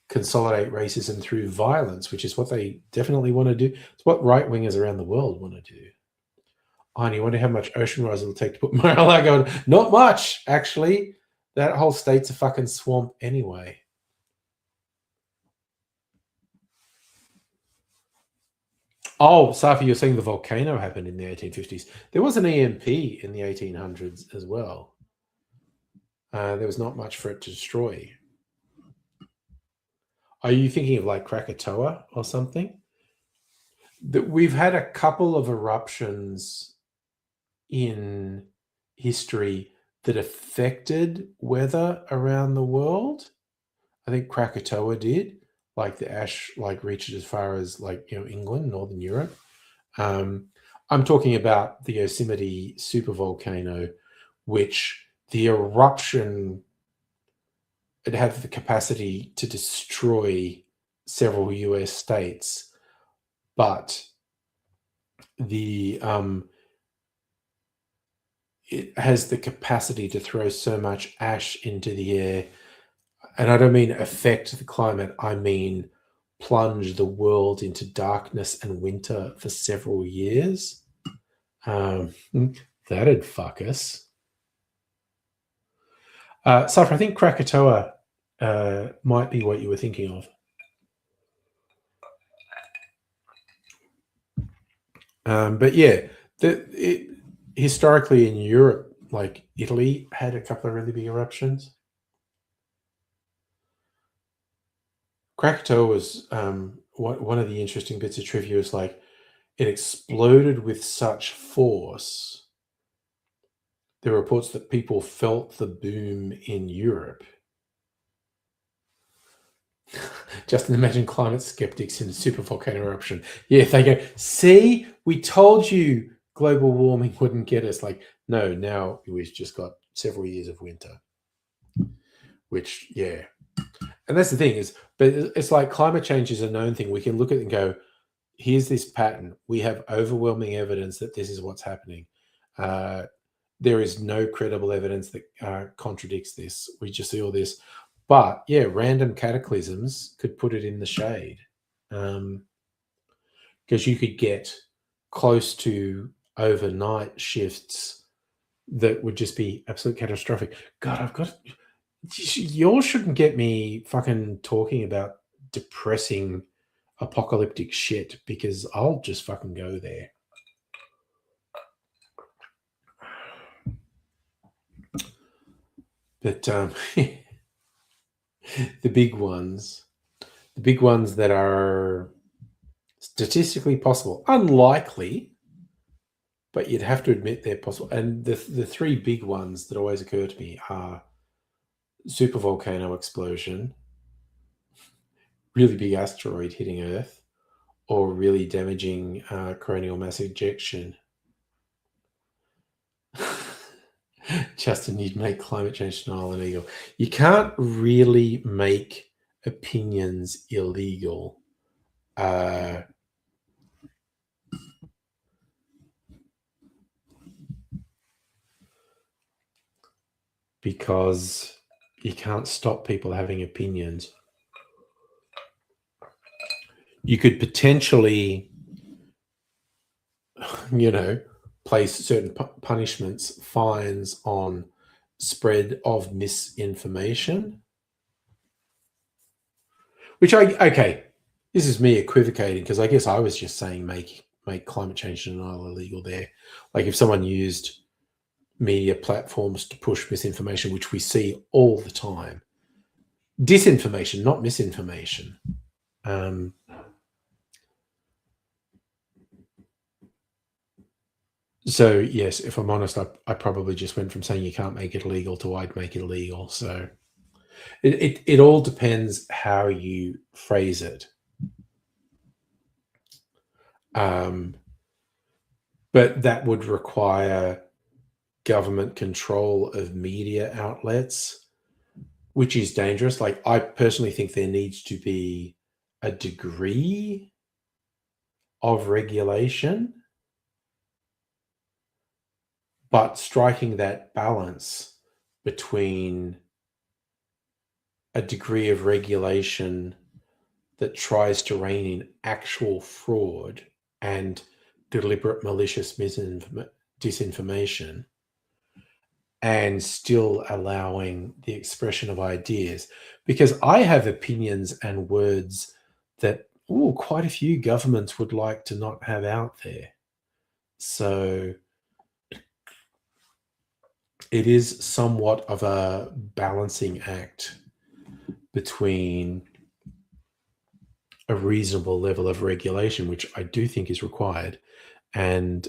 consolidate racism through violence, which is what they definitely want to do. It's what right wingers around the world want to do. Oh, and you wonder how much ocean rise it'll take to put Mar-a-Lago on? Not much, actually. That whole state's a fucking swamp anyway. Oh, Safi, you're saying the volcano happened in the 1850s. There was an EMP in the 1800s as well. There was not much for it to destroy. Are you thinking of like Krakatoa or something? We've had a couple of eruptions in history that affected weather around the world. I think Krakatoa did, like the ash, like reached as far as like England, Northern Europe. I'm talking about the Yosemite supervolcano, which the eruption, it had the capacity to destroy several US states, but it has the capacity to throw so much ash into the air. And I don't mean affect the climate, I mean plunge the world into darkness and winter for several years. That'd fuck us. Cypher, I think Krakatoa might be what you were thinking of. But yeah, historically in Europe, like Italy had a couple of really big eruptions. Krakatoa was one of the interesting bits of trivia is like it exploded with such force. There are reports that people felt the boom in Europe. Just imagine climate skeptics in a supervolcano eruption. Yeah, they go, see, we told you global warming wouldn't get us. Like, no, now we've just got several years of winter. Which, yeah. And that's the thing is, but it's like climate change is a known thing. We can look at it and go, here's this pattern. We have overwhelming evidence that this is what's happening. There is no credible evidence that contradicts this. We just see all this. But yeah, random cataclysms could put it in the shade. Because you could get close to overnight shifts that would just be absolutely catastrophic. God, y'all shouldn't get me fucking talking about depressing apocalyptic shit because I'll just fucking go there. But the big ones that are statistically possible, unlikely, but you'd have to admit they're possible. And the three big ones that always occur to me are supervolcano explosion, really big asteroid hitting Earth, or really damaging coronal mass ejection. Justin, you'd make climate change denial illegal. You can't really make opinions illegal. Because you can't stop people having opinions. You could potentially, place certain punishments, fines on spread of misinformation. Which this is me equivocating because I guess I was just saying make climate change denial illegal there. Like if someone used media platforms to push misinformation, which we see all the time. Disinformation, not misinformation. So yes, if I'm honest, I probably just went from saying you can't make it illegal to I'd make it illegal. So it all depends how you phrase it. But that would require government control of media outlets, which is dangerous. Like I personally think there needs to be a degree of regulation. but striking that balance between a degree of regulation that tries to rein in actual fraud and deliberate malicious disinformation, and still allowing the expression of ideas. Because I have opinions and words that quite a few governments would like to not have out there. So it is somewhat of a balancing act between a reasonable level of regulation, which I do think is required, and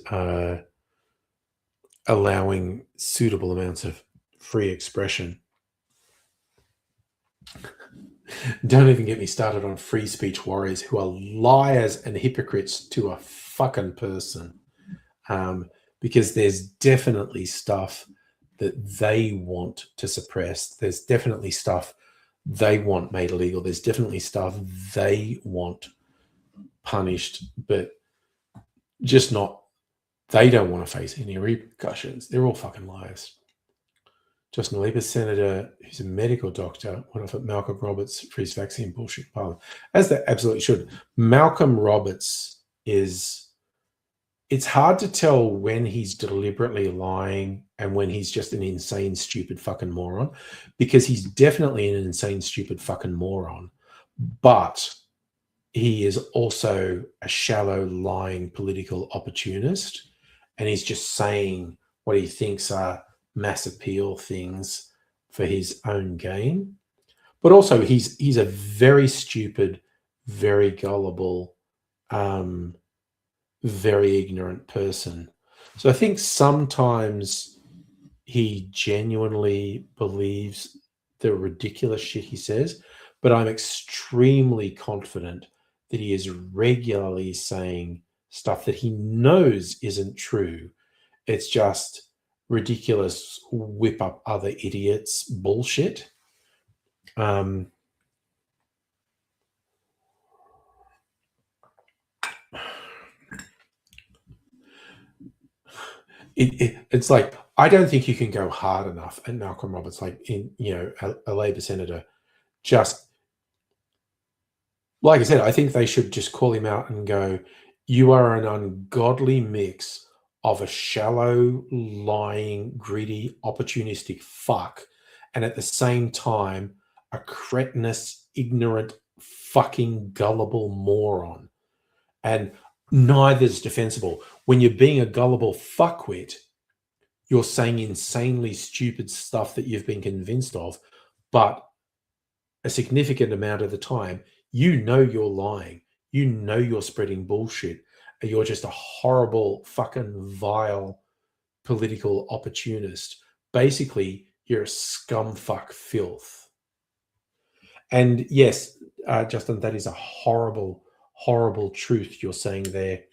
allowing suitable amounts of free expression. Don't even get me started on free speech warriors who are liars and hypocrites to a fucking person. Because there's definitely stuff that they want to suppress. There's definitely stuff they want made illegal. There's definitely stuff they want punished, but just not, they don't want to face any repercussions. They're all fucking liars. Justin Lieber's senator, who's a medical doctor, went off at Malcolm Roberts for his vaccine bullshit parliament, as they absolutely should. Malcolm Roberts is, it's hard to tell when he's deliberately lying and when he's just an insane, stupid fucking moron, because he's definitely an insane, stupid fucking moron, but he is also a shallow, lying political opportunist, and he's just saying what he thinks are mass appeal things for his own gain. But also he's a very stupid, very gullible, very ignorant person. So I think sometimes he genuinely believes the ridiculous shit he says, but I'm extremely confident that he is regularly saying stuff that he knows isn't true. It's just ridiculous, whip up other idiots bullshit. It's like, I don't think you can go hard enough at Malcolm Roberts, like in, a Labor senator. Just like I said, I think they should just call him out and go, you are an ungodly mix of a shallow, lying, greedy, opportunistic fuck, and at the same time, a cretinous, ignorant, fucking gullible moron. And neither's defensible. When you're being a gullible fuckwit, you're saying insanely stupid stuff that you've been convinced of, but a significant amount of the time, you're lying. You're spreading bullshit. And you're just a horrible, fucking vile political opportunist. Basically, you're a scumfuck filth. And yes, Justin, that is a horrible, horrible truth you're saying there.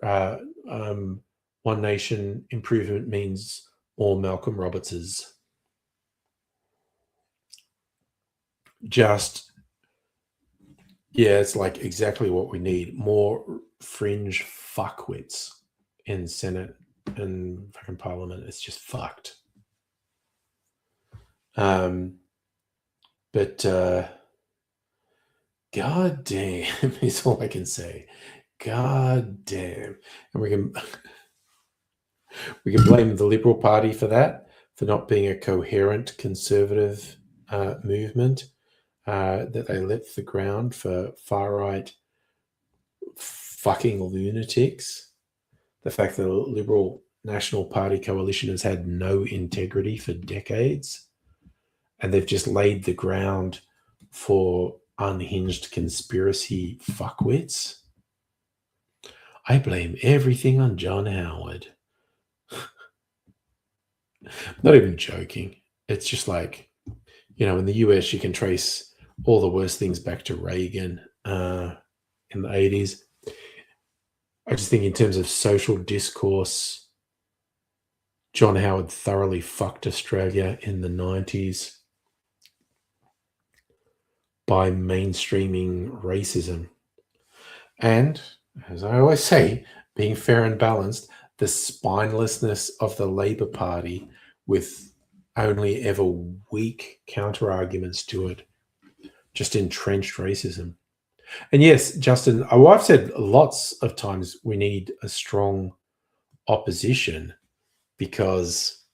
One nation improvement means more Malcolm Robertses. Just, yeah, it's like exactly what we need. More fringe fuckwits in Senate and fucking Parliament. It's just fucked. But god damn is all I can say. God damn. And we can blame the Liberal Party for that, for not being a coherent conservative movement that they left the ground for far-right fucking lunatics. The fact that the Liberal National Party coalition has had no integrity for decades, and they've just laid the ground for unhinged conspiracy fuckwits. I blame everything on John Howard. Not even joking. It's just like, in the US, you can trace all the worst things back to Reagan in the 80s. I just think in terms of social discourse, John Howard thoroughly fucked Australia in the 90s by mainstreaming racism. And, as I always say, being fair and balanced, the spinelessness of the Labour Party with only ever weak counter arguments to it, just entrenched racism. And yes, Justin, I've said lots of times we need a strong opposition because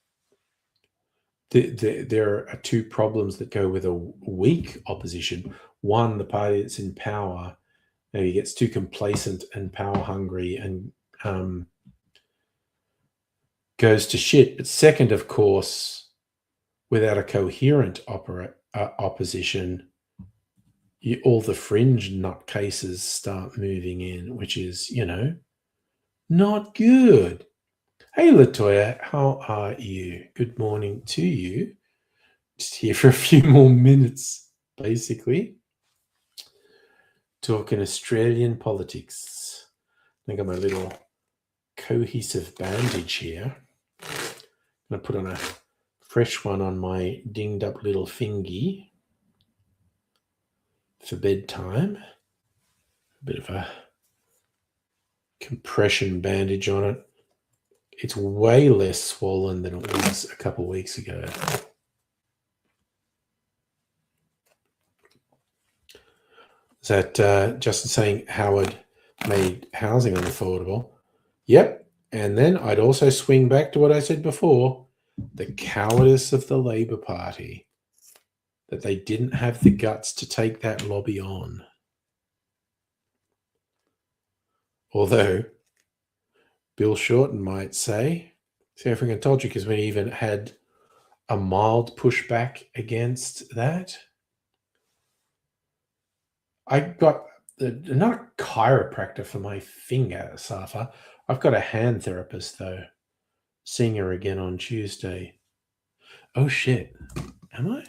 there are two problems that go with a weak opposition. One, the party that's in power maybe gets too complacent and power hungry and goes to shit. But second, of course, without a coherent opposition, all the fringe nutcases start moving in, which is, not good. Hey, Latoya, how are you? Good morning to you. Just here for a few more minutes, basically. Talking Australian politics. I got my little cohesive bandage here. I'm going to put on a fresh one on my dinged up little fingy for bedtime. A bit of a compression bandage on it. It's way less swollen than it was a couple of weeks ago. Is that Justin saying Howard made housing unaffordable? Yep. And then I'd also swing back to what I said before, the cowardice of the Labour Party, that they didn't have the guts to take that lobby on. Although Bill Shorten might say, see, I freaking told you, because we even had a mild pushback against that. I got not a chiropractor for my finger, Safa. I've got a hand therapist, though. Seeing her again on Tuesday. Oh, shit. Am I?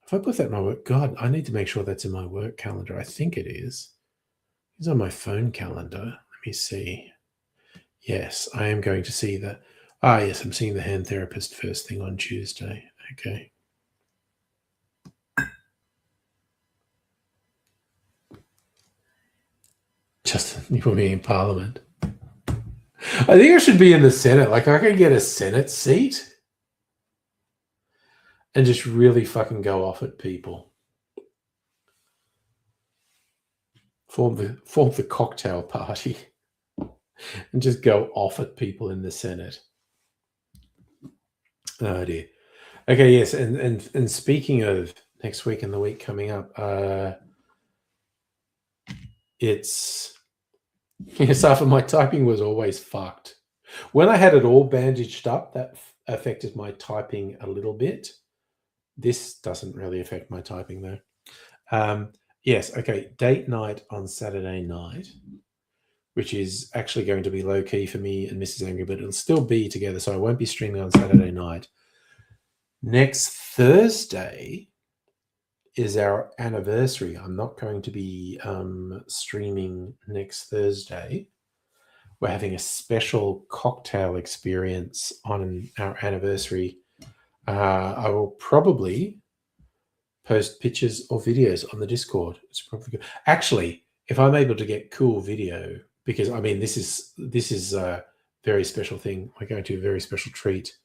If I put that in my work, God, I need to make sure that's in my work calendar. I think it is. It's on my phone calendar. Let me see. Yes, I am going to see the... yes, I'm seeing the hand therapist first thing on Tuesday. Okay. Justin, you put me in Parliament. I think I should be in the Senate. Like, I could get a Senate seat and just really fucking go off at people. Form the cocktail party and just go off at people in the Senate. Oh dear. Okay, yes, and speaking of next week and the week coming up, it's after my typing was always fucked. When I had it all bandaged up, that affected my typing a little bit. This doesn't really affect my typing though. Yes, okay, date night on Saturday night, which is actually going to be low-key for me and Mrs. Angry, but it'll still be together, so I won't be streaming on Saturday night. Next Thursday is our anniversary. I'm not going to be streaming next Thursday. We're having a special cocktail experience on our anniversary. I will probably post pictures or videos on the Discord. It's probably good. Actually, if I'm able to get cool video, because I mean, this is a very special thing. We're going to a very special treat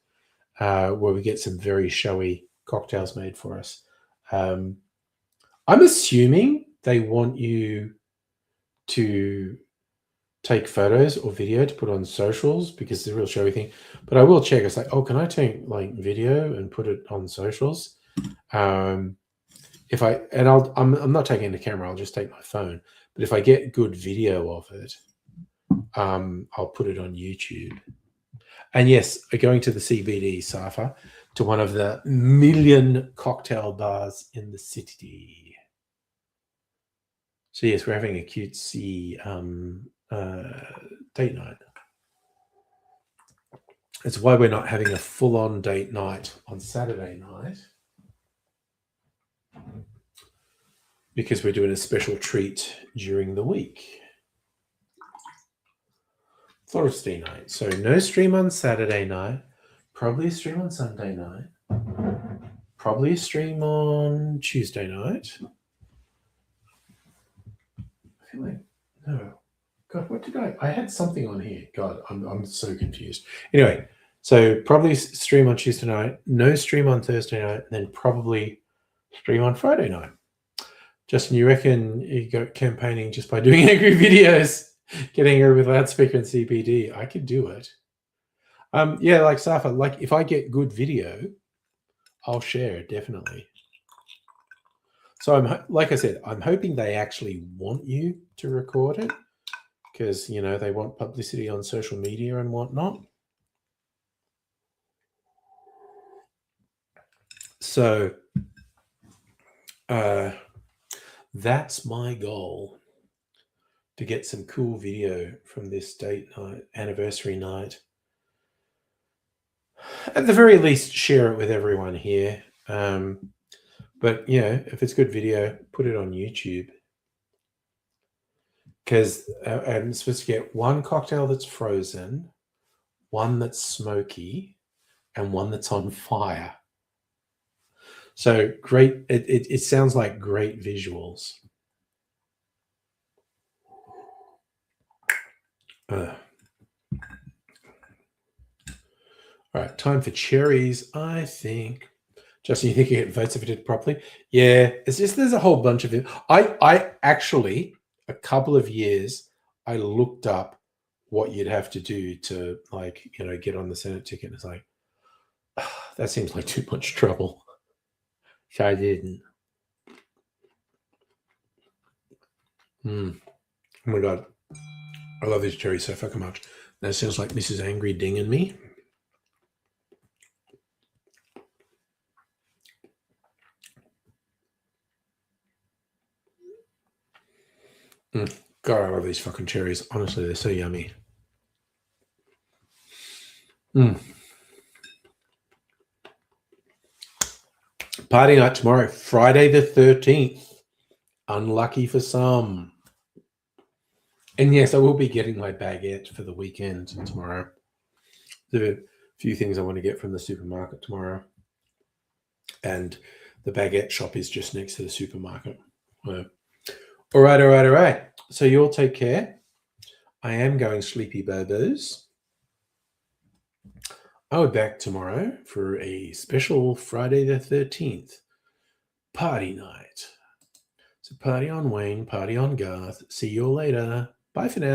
where we get some very showy cocktails made for us. I'm assuming they want you to take photos or video to put on socials because it's a real showy thing. But I will check. It's like, oh, can I take like video and put it on socials? I'm not taking the camera. I'll just take my phone. But if I get good video of it, I'll put it on YouTube. And yes, going to the CBD, Safa, to one of the million cocktail bars in the city. So yes, we're having a cutesy date night. That's why we're not having a full-on date night on Saturday night, because we're doing a special treat during the week. Thursday night. So no stream on Saturday night, probably a stream on Sunday night, probably a stream on Tuesday night. I feel like, no, God, what did I had something on here. God, I'm so confused. Anyway, so probably stream on Tuesday night, no stream on Thursday night, and then probably stream on Friday night. Justin, you reckon you go campaigning just by doing angry videos, getting her with loudspeaker and CPD? I could do it. Yeah, like Safa, like if I get good video, I'll share it, definitely. So like I said, I'm hoping they actually want you to record it because, you know, they want publicity on social media and whatnot. So that's my goal, to get some cool video from this date night, anniversary night. At the very least, share it with everyone here. But, you know, if it's good video, put it on YouTube. Because I'm supposed to get one cocktail that's frozen, one that's smoky, and one that's on fire. So great. It sounds like great visuals. All right, time for cherries, I think. Justin, you think you get votes if it did properly? Yeah, it's just there's a whole bunch of it. I actually, a couple of years, I looked up what you'd have to do to, like, you know, get on the Senate ticket. It's like, that seems like too much trouble. So I didn't. Oh my God. I love these cherries so fucking much. That sounds like Mrs. Angry dinging me. God, I love these fucking cherries. Honestly, they're so yummy. Party night tomorrow, Friday the 13th. Unlucky for some. And yes, I will be getting my baguette for the weekend tomorrow. There are a few things I want to get from the supermarket tomorrow. And the baguette shop is just next to the supermarket. All right. So you all take care. I am going sleepy bobos. I'll be back tomorrow for a special Friday the 13th party night. So party on Wayne, party on Garth. See you all later. Bye for now.